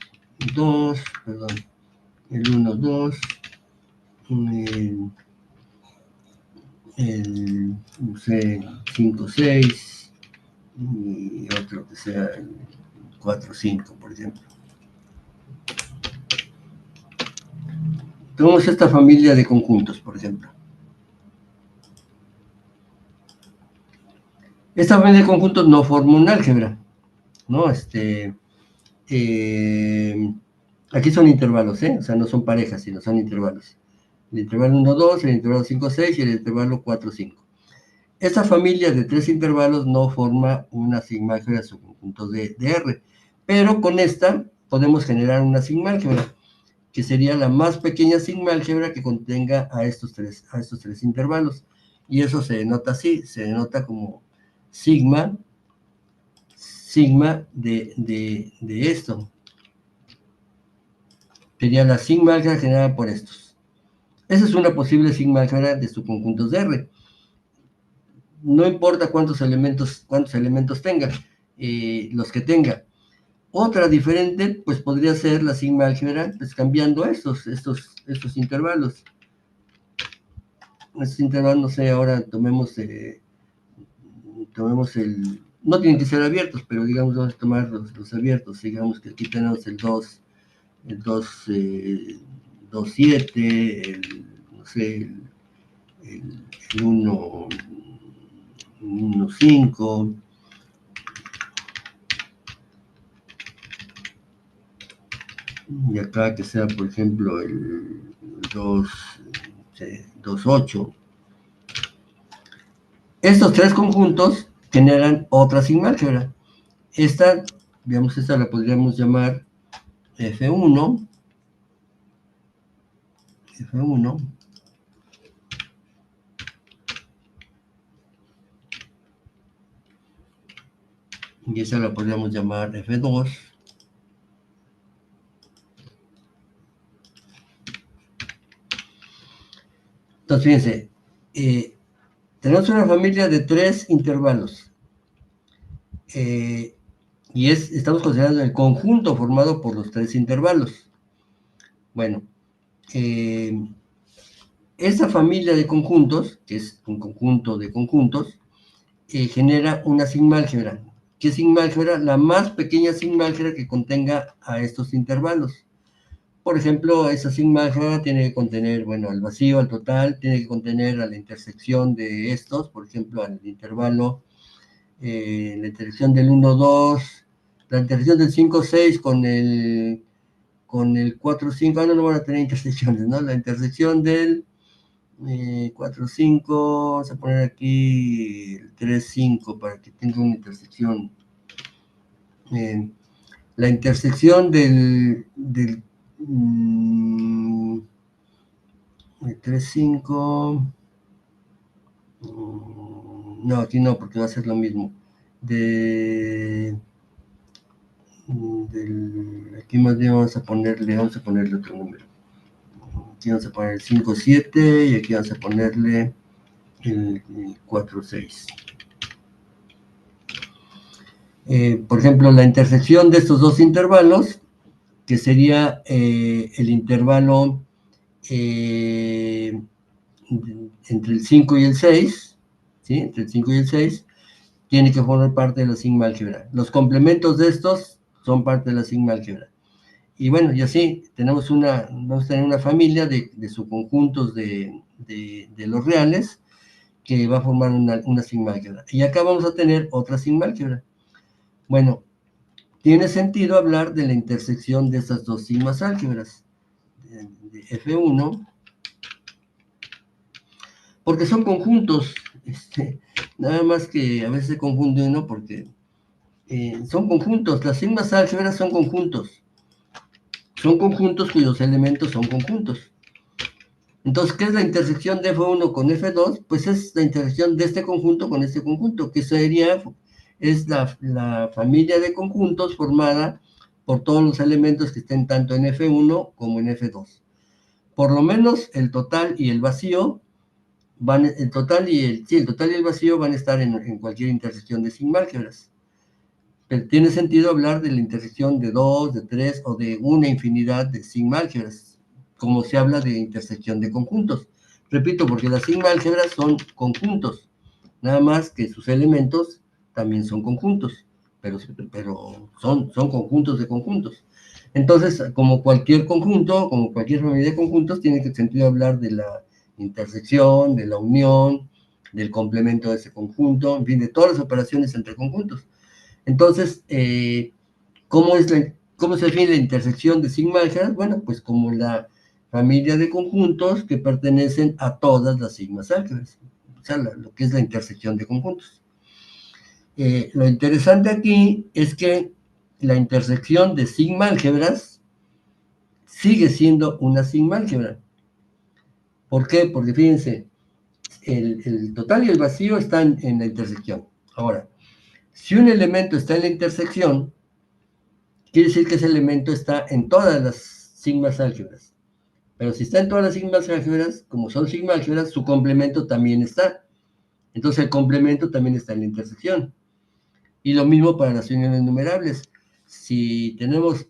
Speaker 1: 2, perdón, el 1, 2, el no sé, 5, 6, y otro que sea el 4, 5, por ejemplo. Tenemos esta familia de conjuntos, por ejemplo. Esta familia de conjuntos no forma un álgebra, ¿no? Aquí son intervalos, ¿eh? O sea, no son parejas, sino son intervalos. El intervalo 1, 2, el intervalo 5, 6 y el intervalo 4, 5. Esta familia de 3 intervalos no forma una sigma álgebra de subconjuntos de R, pero con esta podemos generar una sigma álgebra, que sería la más pequeña sigma álgebra que contenga a estos tres intervalos. Y eso se denota así, se denota como sigma de esto. Sería la sigma álgebra generada por estos. Esa es una posible sigma álgebra de subconjuntos de R. No importa cuántos elementos tenga, los que tenga. Otra diferente, pues podría ser la sigma álgebra, pues cambiando estos intervalos. Estos intervalos, no sé, ahora tomemos el... No tienen que ser abiertos, pero digamos, vamos a tomar los abiertos. Digamos que aquí tenemos el 2, 7, no sé, el 1, 5. Y acá que sea, por ejemplo, el 2, 8. Estos tres conjuntos generan otra sigma álgebra. Esta la podríamos llamar F1. Y esa la podríamos llamar F2. Entonces, fíjense, tenemos una familia de 3 intervalos. Y estamos considerando el conjunto formado por los 3 intervalos. Bueno, esa familia de conjuntos, que es un conjunto de conjuntos, genera una sigma álgebra. ¿Qué sigma álgebra? La más pequeña sigma álgebra que contenga a estos intervalos. Por ejemplo, esa sigma álgebra tiene que contener, bueno, al vacío, al total, tiene que contener a la intersección de estos, por ejemplo, al intervalo, la intersección del 1, 2, la intersección del 5, 6 con el 4, 5, no van a tener intersecciones, ¿no? La intersección del 4, 5, vamos a poner aquí el 3, 5 para que tenga una intersección. La intersección del 3, 5, no, aquí no, porque va a ser lo mismo. Aquí más bien vamos a ponerle otro número. Aquí vamos a poner el 5, 7 y aquí vamos a ponerle el 4, 6. Por ejemplo, la intersección de estos dos intervalos, que sería el intervalo entre el 5 y el 6, ¿sí? Entre el 5 y el 6, tiene que formar parte de la sigma álgebra. Los complementos de estos son parte de la sigma álgebra. Y bueno, y así vamos a tener una familia de subconjuntos de los reales que va a formar una sigma álgebra. Y acá vamos a tener otra sigma álgebra. Bueno, tiene sentido hablar de la intersección de estas dos sigmas álgebras, de F1, porque son conjuntos, nada más que a veces se confunde uno porque son conjuntos, las sigmas álgebras son conjuntos cuyos elementos son conjuntos. Entonces, ¿qué es la intersección de F1 con F2? Pues es la intersección de este conjunto con este conjunto, que es la familia de conjuntos formada por todos los elementos que estén tanto en F1 como en F2. Por lo menos el total y el vacío el total y el vacío van a estar en cualquier intersección de sigma álgebras. Pero tiene sentido hablar de la intersección de 2, de 3 o de una infinidad de sigma álgebras, como se habla de intersección de conjuntos. Repito, porque las sigma álgebras son conjuntos, nada más que sus elementos también son conjuntos, pero son conjuntos de conjuntos. Entonces, como cualquier conjunto, como cualquier familia de conjuntos, tiene que sentido hablar de la intersección, de la unión, del complemento de ese conjunto, en fin, de todas las operaciones entre conjuntos. Entonces, ¿cómo se define la intersección de sigma álgebras? Bueno, pues como la familia de conjuntos que pertenecen a todas las sigmas álgebras, o sea, lo que es la intersección de conjuntos. Lo interesante aquí es que la intersección de sigma álgebras sigue siendo una sigma álgebra. ¿Por qué? Porque fíjense, el total y el vacío están en la intersección. Ahora, si un elemento está en la intersección, quiere decir que ese elemento está en todas las sigmas álgebras. Pero si está en todas las sigmas álgebras, como son sigma álgebras, su complemento también está. Entonces el complemento también está en la intersección. Y lo mismo para las uniones numerables. Si tenemos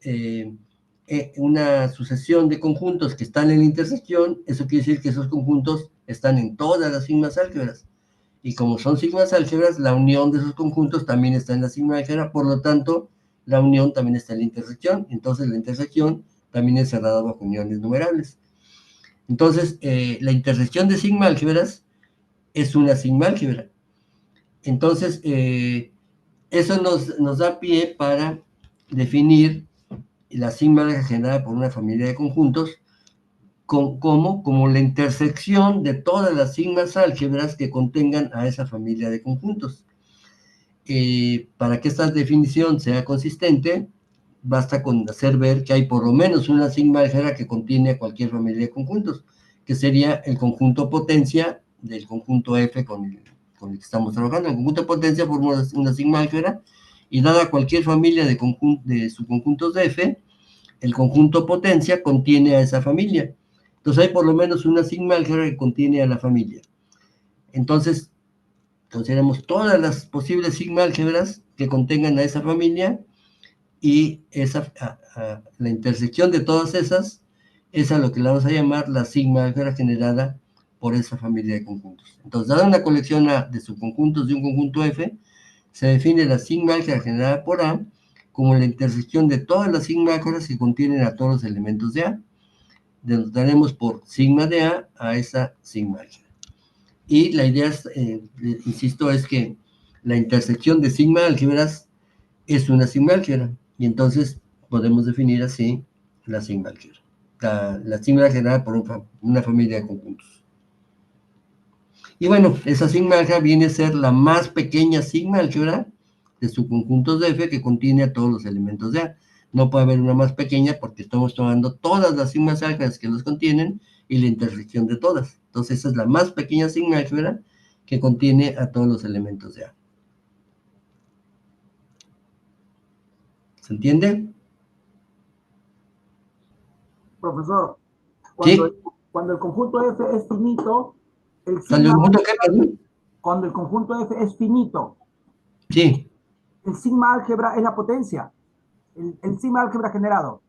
Speaker 1: una sucesión de conjuntos que están en la intersección, eso quiere decir que esos conjuntos están en todas las sigmas álgebras. Y como son sigmas álgebras, la unión de esos conjuntos también está en la sigma álgebra, por lo tanto, la unión también está en la intersección. Entonces, la intersección también es cerrada bajo uniones numerables. Entonces, la intersección de sigma álgebras es una sigma álgebra. Entonces, eso nos da pie para definir la sigma álgebra generada por una familia de conjuntos como la intersección de todas las sigmas álgebras que contengan a esa familia de conjuntos. Para que esta definición sea consistente, basta con hacer ver que hay por lo menos una sigma álgebra que contiene a cualquier familia de conjuntos, que sería el conjunto potencia del conjunto F con el que estamos trabajando. El conjunto potencia forma una sigma álgebra, y dada cualquier familia de subconjuntos de F, el conjunto potencia contiene a esa familia. Entonces hay por lo menos una sigma álgebra que contiene a la familia. Entonces, consideramos todas las posibles sigma álgebras que contengan a esa familia, y la intersección de todas esas es a lo que le vamos a llamar la sigma álgebra generada por esa familia de conjuntos. Entonces, dada una colección A de subconjuntos de un conjunto F, se define la sigma álgebra generada por A como la intersección de todas las sigma álgebras que contienen a todos los elementos de A. Denotaremos por sigma de A a esa sigma álgebra. Y la idea, insisto, es que la intersección de sigma álgebras es una sigma álgebra, y entonces podemos definir así la sigma álgebra. La sigma generada por una familia de conjuntos. Y bueno, esa sigma álgebra viene a ser la más pequeña sigma álgebra de subconjuntos de F que contiene a todos los elementos de A. No puede haber una más pequeña porque estamos tomando todas las sigmas álgebras que los contienen y la intersección de todas. Entonces esa es la más pequeña sigma álgebra que contiene a todos los elementos de A. ¿Se entiende?
Speaker 3: Profesor,
Speaker 1: ¿Sí?
Speaker 3: cuando el conjunto F es finito, el
Speaker 1: ¿Salió
Speaker 3: sigma,
Speaker 1: el punto qué, perdón?
Speaker 3: cuando el conjunto F es finito,
Speaker 1: Sí.
Speaker 3: el sigma álgebra es la potencia, el sigma álgebra generado.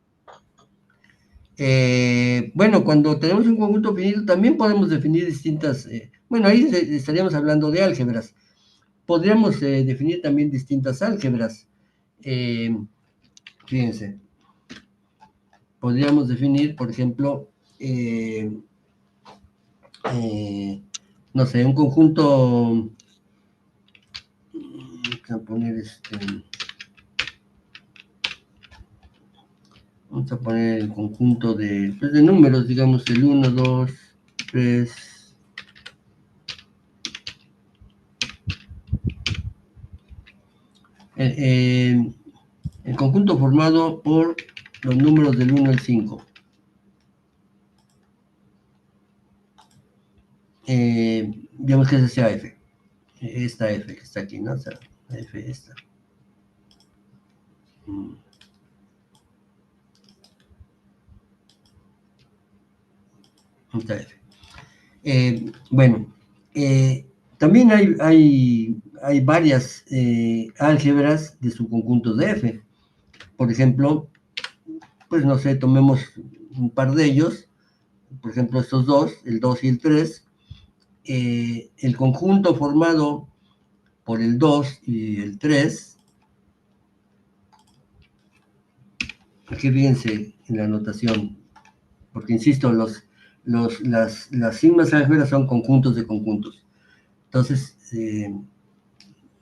Speaker 1: Bueno, cuando tenemos un conjunto finito también podemos definir distintas, bueno, ahí estaríamos hablando de álgebras. Podríamos definir también distintas álgebras. Fíjense, podríamos definir, por ejemplo, no sé, un conjunto, vamos a poner vamos a poner el conjunto pues de números, digamos, el 1, 2, 3. El conjunto formado por los números del 1 al 5. Digamos que ese sea F. Esta F que está aquí, ¿no? O sea, F esta. Esta F. Bueno, también hay varias álgebras de subconjuntos de F. Por ejemplo, pues no sé, tomemos un par de ellos. Por ejemplo, estos dos, el 2 y el 3. El conjunto formado por el 2 y el 3 Aquí fíjense en la notación, porque insisto, las sigmas álgebras son conjuntos de conjuntos. Entonces,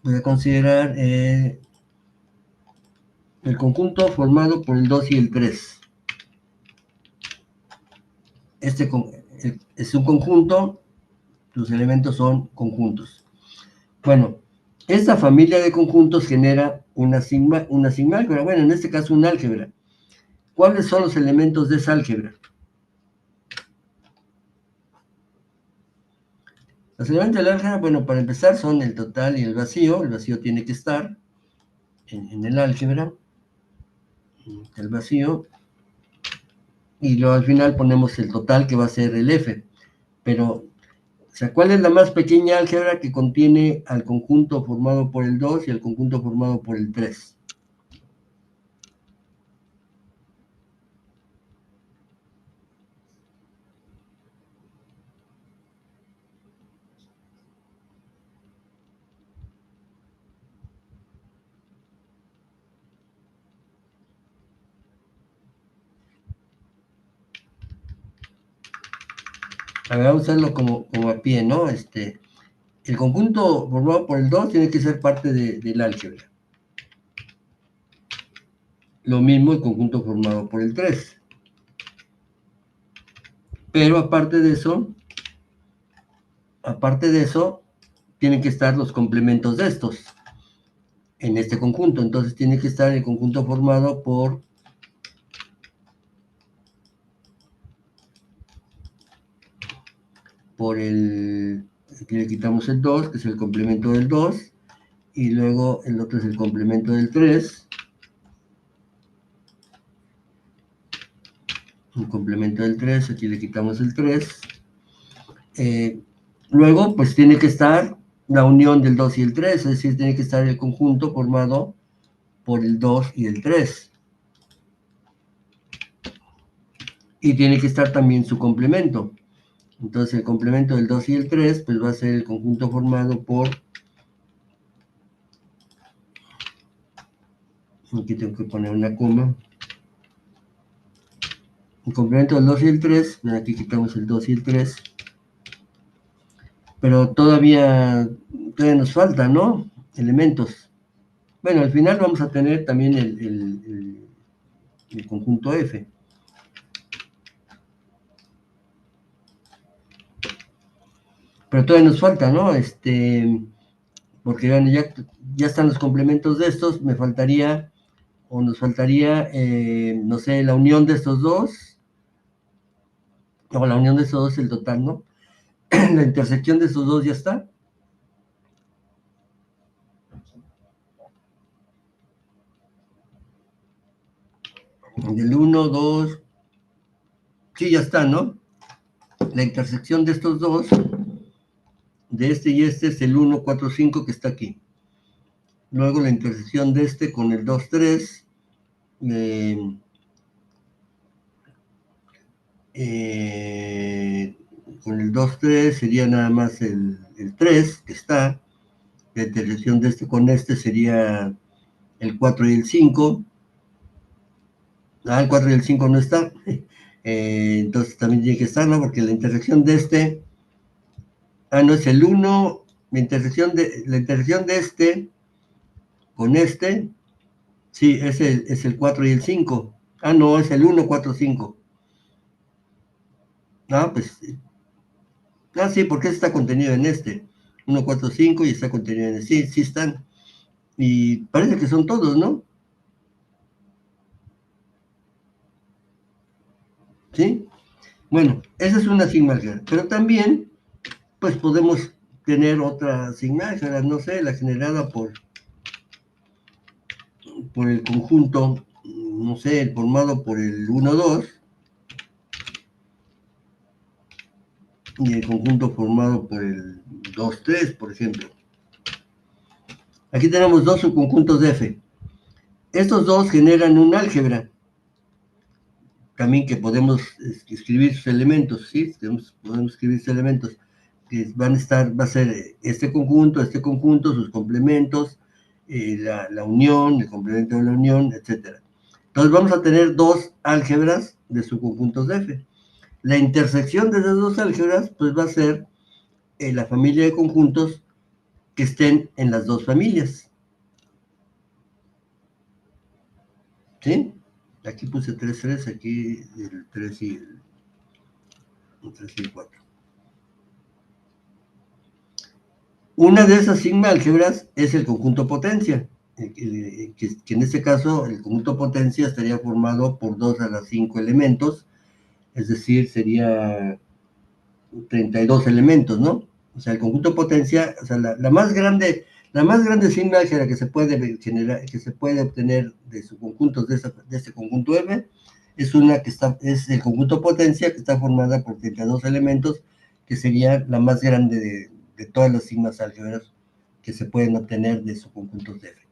Speaker 1: voy a considerar el conjunto formado por el 2 y el 3. Este es un conjunto, sus elementos son conjuntos. Bueno, esta familia de conjuntos genera una sigma álgebra, bueno, en este caso un álgebra. ¿Cuáles son los elementos de esa álgebra? Los elementos del álgebra, bueno, para empezar son el total y el vacío. El vacío tiene que estar en el álgebra, el vacío, y luego al final ponemos el total que va a ser el F. Pero, o sea, ¿cuál es la más pequeña álgebra que contiene al conjunto formado por el 2 y al conjunto formado por el 3? A ver, vamos a hacerlo como a pie, ¿no? El conjunto formado por el 2 tiene que ser parte del álgebra. Lo mismo el conjunto formado por el 3. Pero aparte de eso, tienen que estar los complementos de estos en este conjunto. Entonces tiene que estar el conjunto formado por aquí le quitamos el 2, que es el complemento del 2, y luego el otro es el complemento del 3, el complemento del 3, aquí le quitamos el 3, luego pues tiene que estar la unión del 2 y el 3, es decir, tiene que estar el conjunto formado por el 2 y el 3, y tiene que estar también su complemento. Entonces el complemento del 2 y el 3 pues va a ser el conjunto formado por, aquí tengo que poner una coma, el complemento del 2 y el 3, aquí quitamos el 2 y el 3, pero todavía nos falta, ¿no? Elementos. Bueno, al final vamos a tener también el conjunto F. Pero todavía nos falta, ¿no? Porque ya están los complementos de estos, nos faltaría, no sé, la unión de estos dos, o la unión de estos dos, el total, ¿no? La intersección de estos dos ya está. Del 1, 2, sí, ya está, ¿no? La intersección de estos dos, de este y este, es el 1, 4, 5 que está aquí. Luego la intersección de este con el 2, 3, con el 2, 3 sería nada más el 3 que está. La intersección de este con este sería el 4 y el 5. El 4 y el 5 no está. Entonces también tiene que estar, ¿no? Porque la intersección de este, no es el 1, la intersección de este con este, sí, es el 4 y el 5. No, es el 1, 4, 5. Pues, sí, porque está contenido en este. 1, 4, 5 y está contenido en este. Sí están. Y parece que son todos, ¿no? ¿Sí? Bueno, esa es una sigma álgebra. Pero también, pues podemos tener otra sigma álgebra, no sé, la generada por el conjunto, no sé, el formado por el 1, 2, y el conjunto formado por el 2, 3, por ejemplo. Aquí tenemos dos subconjuntos de F. Estos dos generan un álgebra. También que podemos escribir sus elementos, ¿sí? Podemos escribir sus elementos, que va a ser este conjunto, sus complementos, la unión, el complemento de la unión, etc. Entonces vamos a tener dos álgebras de subconjuntos de F. La intersección de esas dos álgebras pues va a ser la familia de conjuntos que estén en las dos familias. ¿Sí? Aquí puse 3, aquí el 3 y el 3 y el 4. Una de esas sigma álgebras es el conjunto potencia, que en este caso el conjunto potencia estaría formado por 2 a la 5 elementos, es decir, sería 32 elementos, ¿no? O sea, el conjunto potencia, o sea, la más grande sigma álgebra que se puede generar, que se puede obtener de subconjuntos de este conjunto M, es el conjunto potencia que está formada por 32 elementos, que sería la más grande de todas las sigmas álgebras que se pueden obtener de subconjuntos de F.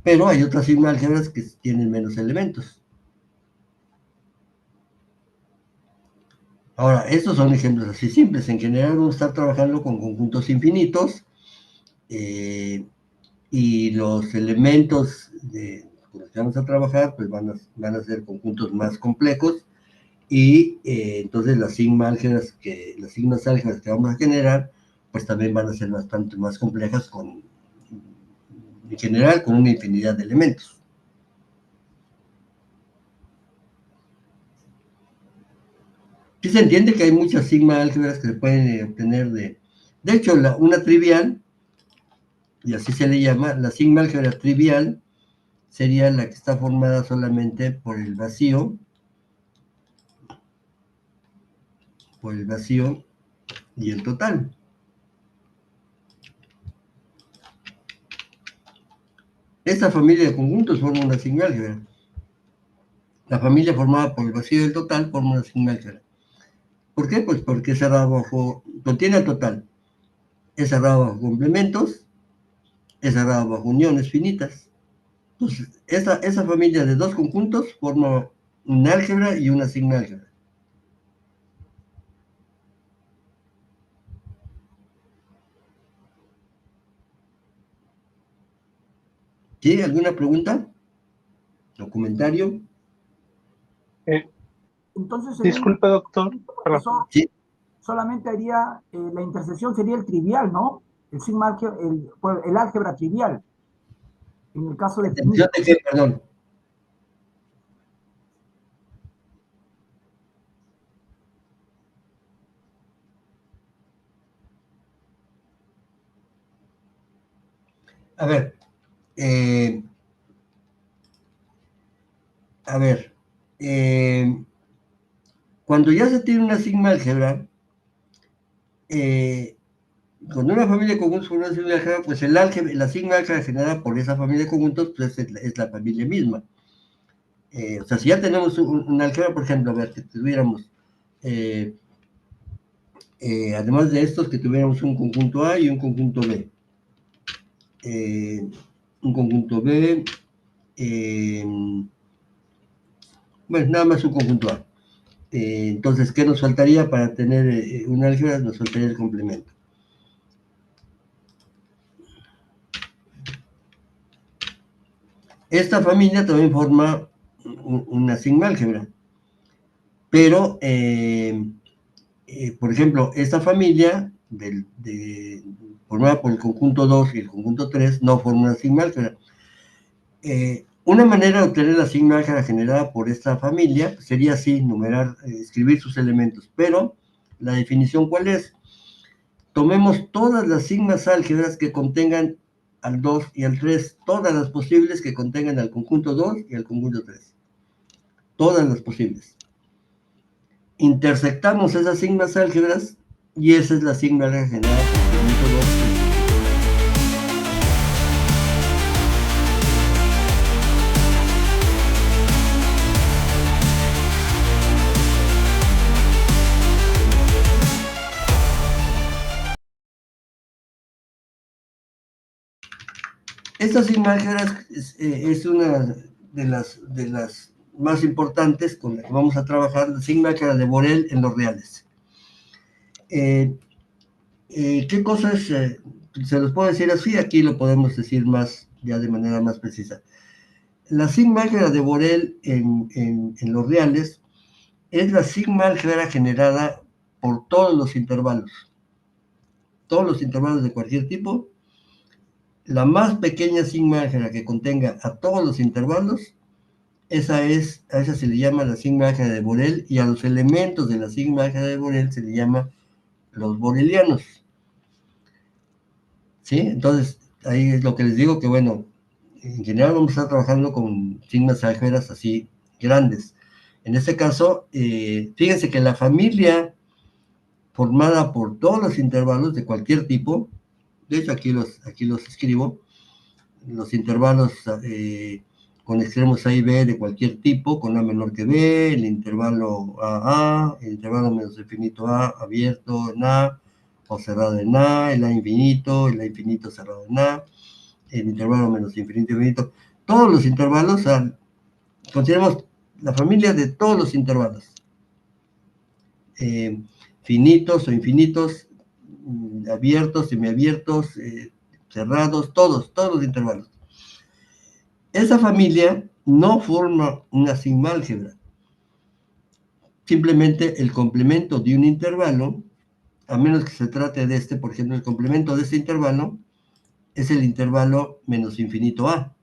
Speaker 1: Pero hay otras sigma álgebras que tienen menos elementos. Ahora, estos son ejemplos así simples. En general vamos a estar trabajando con conjuntos infinitos y los elementos con los que vamos a trabajar pues van a ser conjuntos más complejos y entonces las sigmas álgebras que vamos a generar pues también van a ser bastante más complejas en general con una infinidad de elementos. Sí se entiende que hay muchas sigma álgebras que se pueden obtener de hecho, una trivial, y así se le llama, la sigma álgebra trivial sería la que está formada solamente por el vacío y el total. Esta familia de conjuntos forma una sigma álgebra. La familia formada por el vacío y el total forma una sigma álgebra. ¿Por qué? Pues porque es cerrado contiene el total. Es cerrado bajo complementos, es cerrado bajo uniones finitas. Entonces, esa familia de dos conjuntos forma una álgebra y una sigma álgebra. ¿Sí? ¿Alguna pregunta? ¿O comentario?
Speaker 3: Entonces,
Speaker 2: Disculpe, doctor.
Speaker 3: Profesor,
Speaker 1: Sí.
Speaker 3: solamente haría, la intersección sería el trivial, ¿no? El sigma álgebra, el álgebra trivial. En el caso de
Speaker 1: ¿Intersección de qué, perdón? A ver, cuando ya se tiene una sigma álgebra, cuando una familia de conjuntos forma una sigma álgebra, pues la sigma álgebra generada por esa familia de conjuntos pues es la familia misma. O sea, si ya tenemos una álgebra, por ejemplo, a ver, que tuviéramos, además de estos, que tuviéramos un conjunto A y un conjunto B. Un conjunto B, bueno, nada más un conjunto A. Entonces, ¿qué nos faltaría para tener una álgebra? Nos faltaría el complemento. Esta familia también forma una sigma álgebra, pero, por ejemplo, esta familia formada por el conjunto 2 y el conjunto 3 no forma una sigma álgebra. Una manera de obtener la sigma álgebra generada por esta familia sería así, escribir sus elementos, pero la definición ¿cuál es? Tomemos todas las sigmas álgebras que contengan al 2 y al 3, todas las posibles que contengan al conjunto 2 y al conjunto 3. Todas las posibles. Intersectamos esas sigmas álgebras y esa es la sigma álgebra generada por el conjunto 2. Esta sigma álgebra es una de las más importantes con la que vamos a trabajar, la sigma álgebra de Borel en los reales. ¿Qué cosas se los puedo decir así? Aquí lo podemos decir ya de manera más precisa. La sigma álgebra de Borel en los reales es la sigma álgebra generada por todos los intervalos de cualquier tipo. La más pequeña sigma álgebra que contenga a todos los intervalos, a esa se le llama la sigma álgebra de Borel, y a los elementos de la sigma álgebra de Borel se le llama los borelianos. ¿Sí? Entonces, ahí es lo que les digo, que bueno, en general vamos a estar trabajando con sigmas álgebras así grandes. En este caso, fíjense que la familia formada por todos los intervalos de cualquier tipo, de hecho aquí los escribo, los intervalos con extremos A y B de cualquier tipo, con A menor que B, el intervalo AA, el intervalo menos infinito A abierto en A o cerrado en A, el A infinito cerrado en A, el intervalo menos infinito infinito, todos los intervalos, consideremos la familia de todos los intervalos, finitos o infinitos, abiertos, semiabiertos, cerrados, todos los intervalos. Esa familia no forma una sigma álgebra. Simplemente el complemento de un intervalo, a menos que se trate de por ejemplo, el complemento de este intervalo es el intervalo menos infinito A.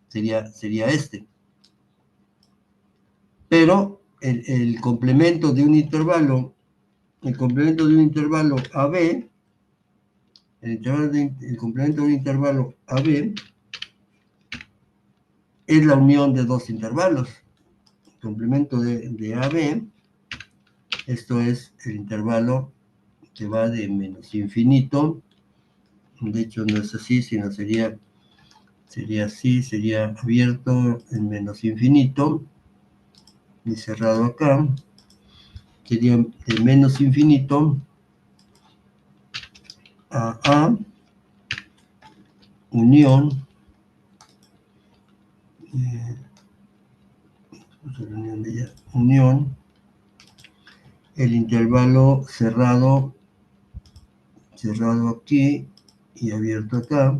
Speaker 1: Sería este. Pero el complemento de un intervalo, AB, el complemento de un intervalo AB es la unión de dos intervalos. El complemento de AB, esto es el intervalo que va de menos infinito, de hecho no es así, sino sería así, sería abierto en menos infinito y cerrado acá, sería de menos infinito a unión el intervalo cerrado aquí y abierto acá,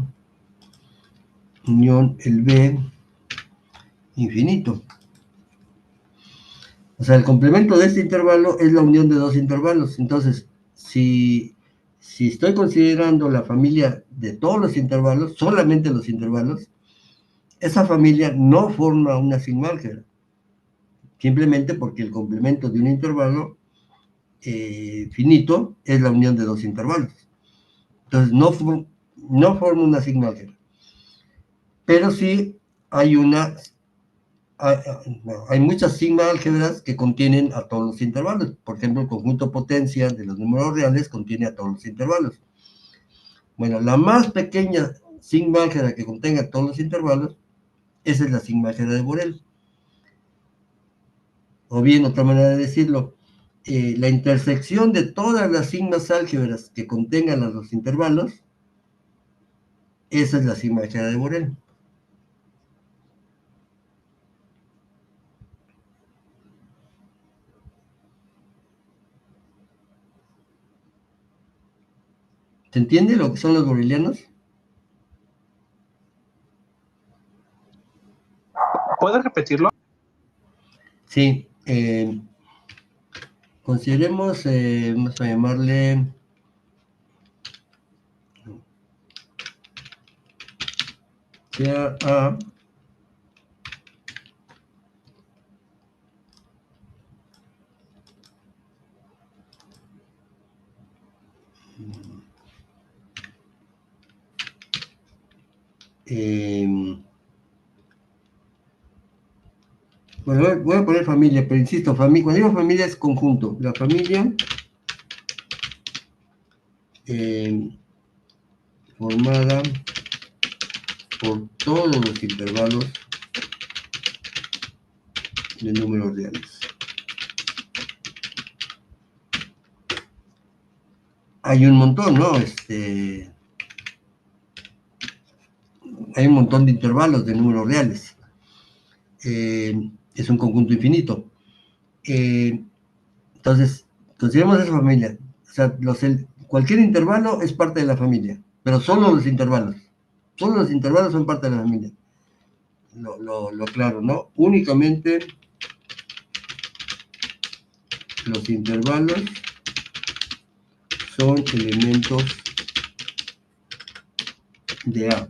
Speaker 1: unión el B infinito. O sea, el complemento de este intervalo es la unión de dos intervalos. Entonces, si estoy considerando la familia de todos los intervalos, solamente los intervalos, esa familia no forma una sigma álgebra. Simplemente porque el complemento de un intervalo finito es la unión de dos intervalos. Entonces, no forma una sigma álgebra. Pero sí hay muchas sigma álgebras que contienen a todos los intervalos. Por ejemplo, el conjunto potencia de los números reales contiene a todos los intervalos. Bueno, la más pequeña sigma álgebra que contenga todos los intervalos, esa es la sigma álgebra de Borel. O bien, otra manera de decirlo, la intersección de todas las sigmas álgebras que contengan a los intervalos, esa es la sigma álgebra de Borel. ¿Se entiende lo que son los borelianos?
Speaker 2: ¿Puedes repetirlo?
Speaker 1: Sí. Consideremos, vamos a llamarle sea A bueno, voy a poner familia, pero insisto, cuando digo familia es conjunto. La familia formada por todos los intervalos de números reales. Hay un montón, ¿no? Hay un montón de intervalos de números reales. Es un conjunto infinito. Entonces, consideremos esa familia. O sea, cualquier intervalo es parte de la familia, pero solo los intervalos son parte de la familia. lo aclaro, ¿no? Únicamente los intervalos son elementos de A.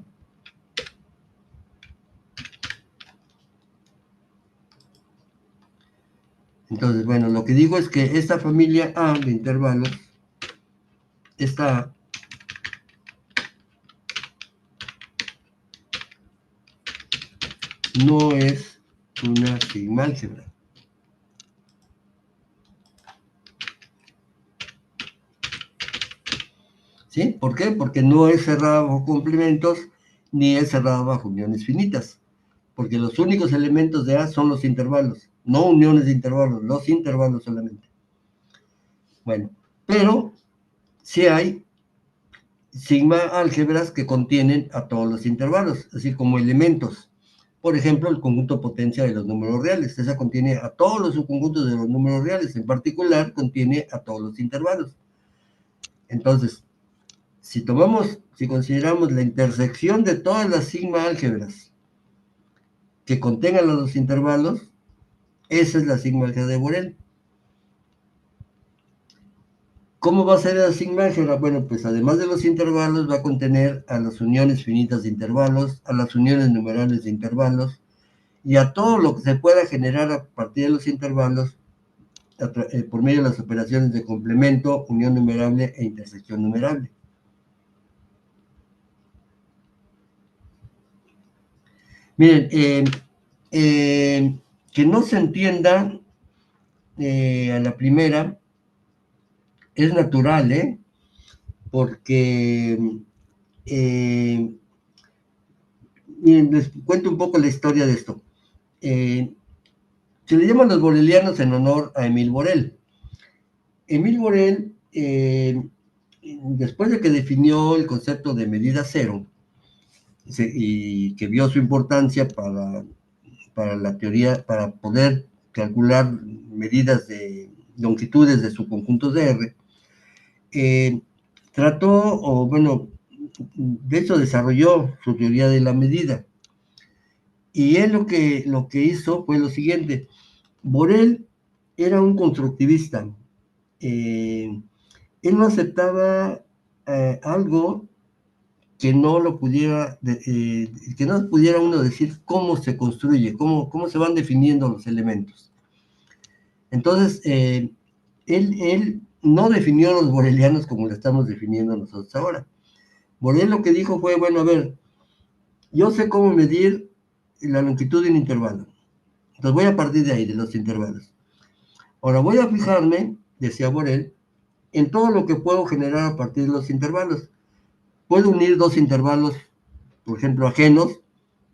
Speaker 1: Entonces, bueno, lo que digo es que esta familia A de intervalos, esta A, no es una sigma álgebra. ¿Sí? ¿Por qué? Porque no es cerrada bajo complementos ni es cerrada bajo uniones finitas. Porque los únicos elementos de A son los intervalos, no uniones de intervalos, los intervalos solamente. Bueno, pero sí hay sigma álgebras que contienen a todos los intervalos, así como elementos. Por ejemplo, el conjunto potencia de los números reales. Esa contiene a todos los subconjuntos de los números reales. En particular, contiene a todos los intervalos. Entonces, si consideramos la intersección de todas las sigma álgebras que contengan a los intervalos, esa es la sigma álgebra de Borel. ¿Cómo va a ser la sigma álgebra? Bueno, pues además de los intervalos, va a contener a las uniones finitas de intervalos, a las uniones numerables de intervalos, y a todo lo que se pueda generar a partir de los intervalos por medio de las operaciones de complemento, unión numerable e intersección numerable. Miren, que no se entienda a la primera es natural, porque miren, les cuento un poco la historia de esto. Se le llaman los borelianos en honor a Émile Borel. Émile Borel, después de que definió el concepto de medida cero, y que vio su importancia para la teoría, para poder calcular medidas de longitudes de subconjuntos de R, de hecho desarrolló su teoría de la medida. Y él lo que hizo fue lo siguiente. Borel era un constructivista. Él no aceptaba algo que no pudiera uno decir cómo se construye, cómo se van definiendo los elementos. Entonces, él no definió a los borelianos como lo estamos definiendo nosotros ahora. Borel lo que dijo fue, bueno, a ver, yo sé cómo medir la longitud de un intervalo. Entonces voy a partir de ahí, de los intervalos. Ahora voy a fijarme, decía Borel, en todo lo que puedo generar a partir de los intervalos. Puedo unir dos intervalos, por ejemplo, ajenos,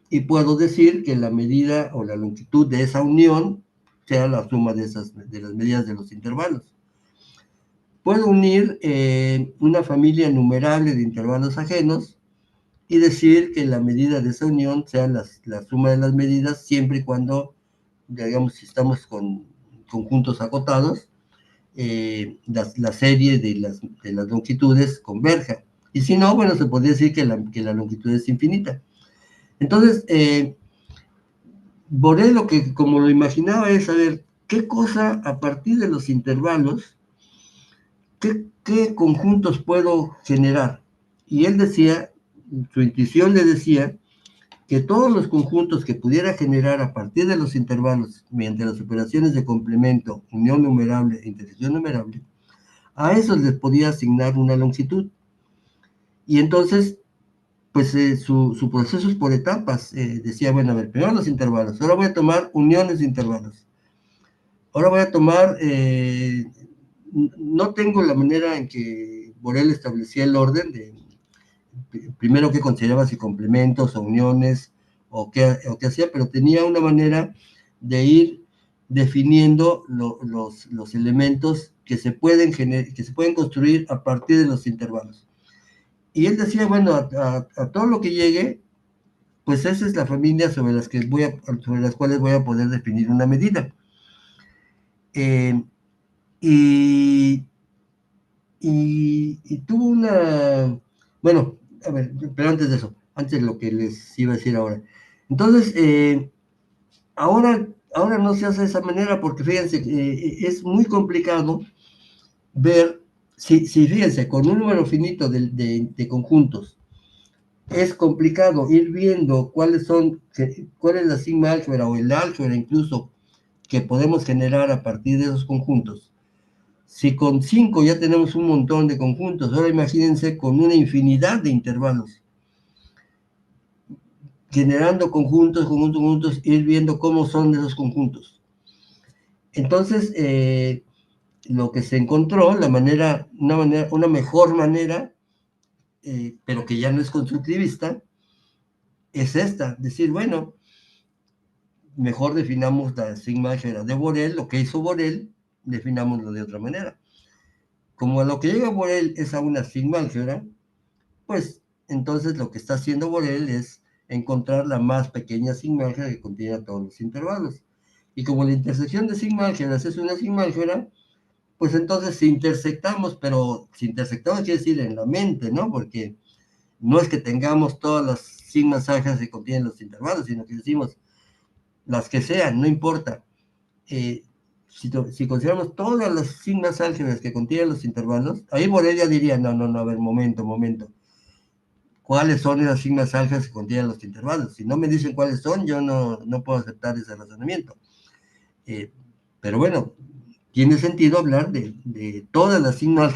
Speaker 1: y puedo decir que la medida o la longitud de esa unión sea la suma de las medidas de los intervalos. Puedo unir una familia numerable de intervalos ajenos y decir que la medida de esa unión sea la suma de las medidas siempre y cuando, digamos, si estamos con conjuntos acotados, la serie de las longitudes converja. Y si no, bueno, se podría decir que la longitud es infinita. Entonces, Borel como lo imaginaba es saber qué cosa a partir de los intervalos, qué conjuntos puedo generar. Y él decía, su intuición le decía, que todos los conjuntos que pudiera generar a partir de los intervalos, mediante las operaciones de complemento, unión numerable e intersección numerable, a esos les podía asignar una longitud. Y entonces, pues su proceso es por etapas. Decía, bueno, a ver, primero los intervalos, ahora voy a tomar uniones de intervalos. Ahora voy a tomar, no tengo la manera en que Borel establecía el orden de primero qué consideraba si complementos o uniones o qué hacía, pero tenía una manera de ir definiendo los elementos que se pueden construir a partir de los intervalos. Y él decía, bueno, a todo lo que llegue, pues esa es la familia sobre las cuales voy a poder definir una medida. Y tuvo una, bueno, a ver, pero antes de eso, antes de lo que les iba a decir ahora, Entonces, ahora no se hace de esa manera porque fíjense, es muy complicado ver, si fíjense, con un número finito de conjuntos, es complicado ir viendo cuál es la sigma álgebra o el álgebra incluso que podemos generar a partir de esos conjuntos. Si con 5 ya tenemos un montón de conjuntos, ahora imagínense con una infinidad de intervalos, generando conjuntos, ir viendo cómo son esos conjuntos. Entonces, lo que se encontró, una mejor manera, pero que ya no es constructivista, es esta, decir, bueno, mejor definamos la sigma álgebra de Borel, lo que hizo Borel, definámoslo de otra manera. Como a lo que llega Borel es a una sigma álgebra, pues entonces lo que está haciendo Borel es encontrar la más pequeña sigma álgebra que contiene todos los intervalos. Y como la intersección de sigma álgebras es una sigma álgebra, pues entonces si intersectamos, pero si intersectamos quiere decir en la mente, ¿no? Porque no es que tengamos todas las sigmas álgebras que contienen los intervalos, sino que decimos las que sean, no importa. Si consideramos todas las sigmas álgebras que contienen los intervalos, ahí Borel ya diría, no, a ver, momento. ¿Cuáles son esas sigmas álgebras que contienen los intervalos? Si no me dicen cuáles son, yo no puedo aceptar ese razonamiento. Pero bueno, tiene sentido hablar de todas las sigmas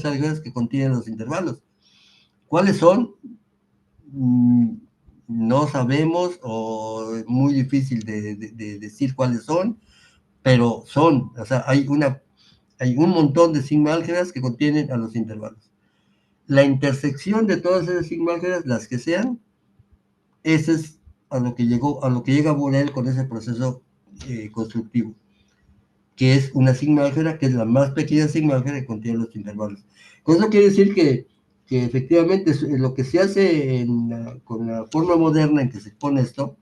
Speaker 1: álgebras que contienen los intervalos. ¿Cuáles son? No sabemos, o es muy difícil de decir cuáles son, pero son, o sea, hay un montón de sigma álgebras que contienen a los intervalos. La intersección de todas esas sigma álgebras, las que sean, ese es a lo que llega Borel con ese proceso constructivo, que es una sigma álgebra que es la más pequeña sigma álgebra que contiene los intervalos. Con eso quiere decir que efectivamente lo que se hace con la forma moderna en que se pone esto,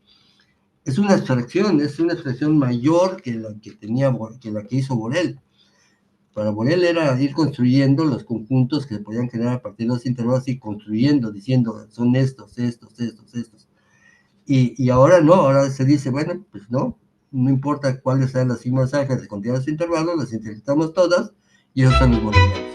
Speaker 1: es una abstracción mayor que la que hizo Borel. Para Borel era ir construyendo los conjuntos que se podían generar a partir de los intervalos y construyendo, diciendo, son estos. Y ahora no, ahora se dice, bueno, pues no importa cuáles sean las sigmas álgebras que contienen los intervalos, las intersectamos todas y esos son los booleanos.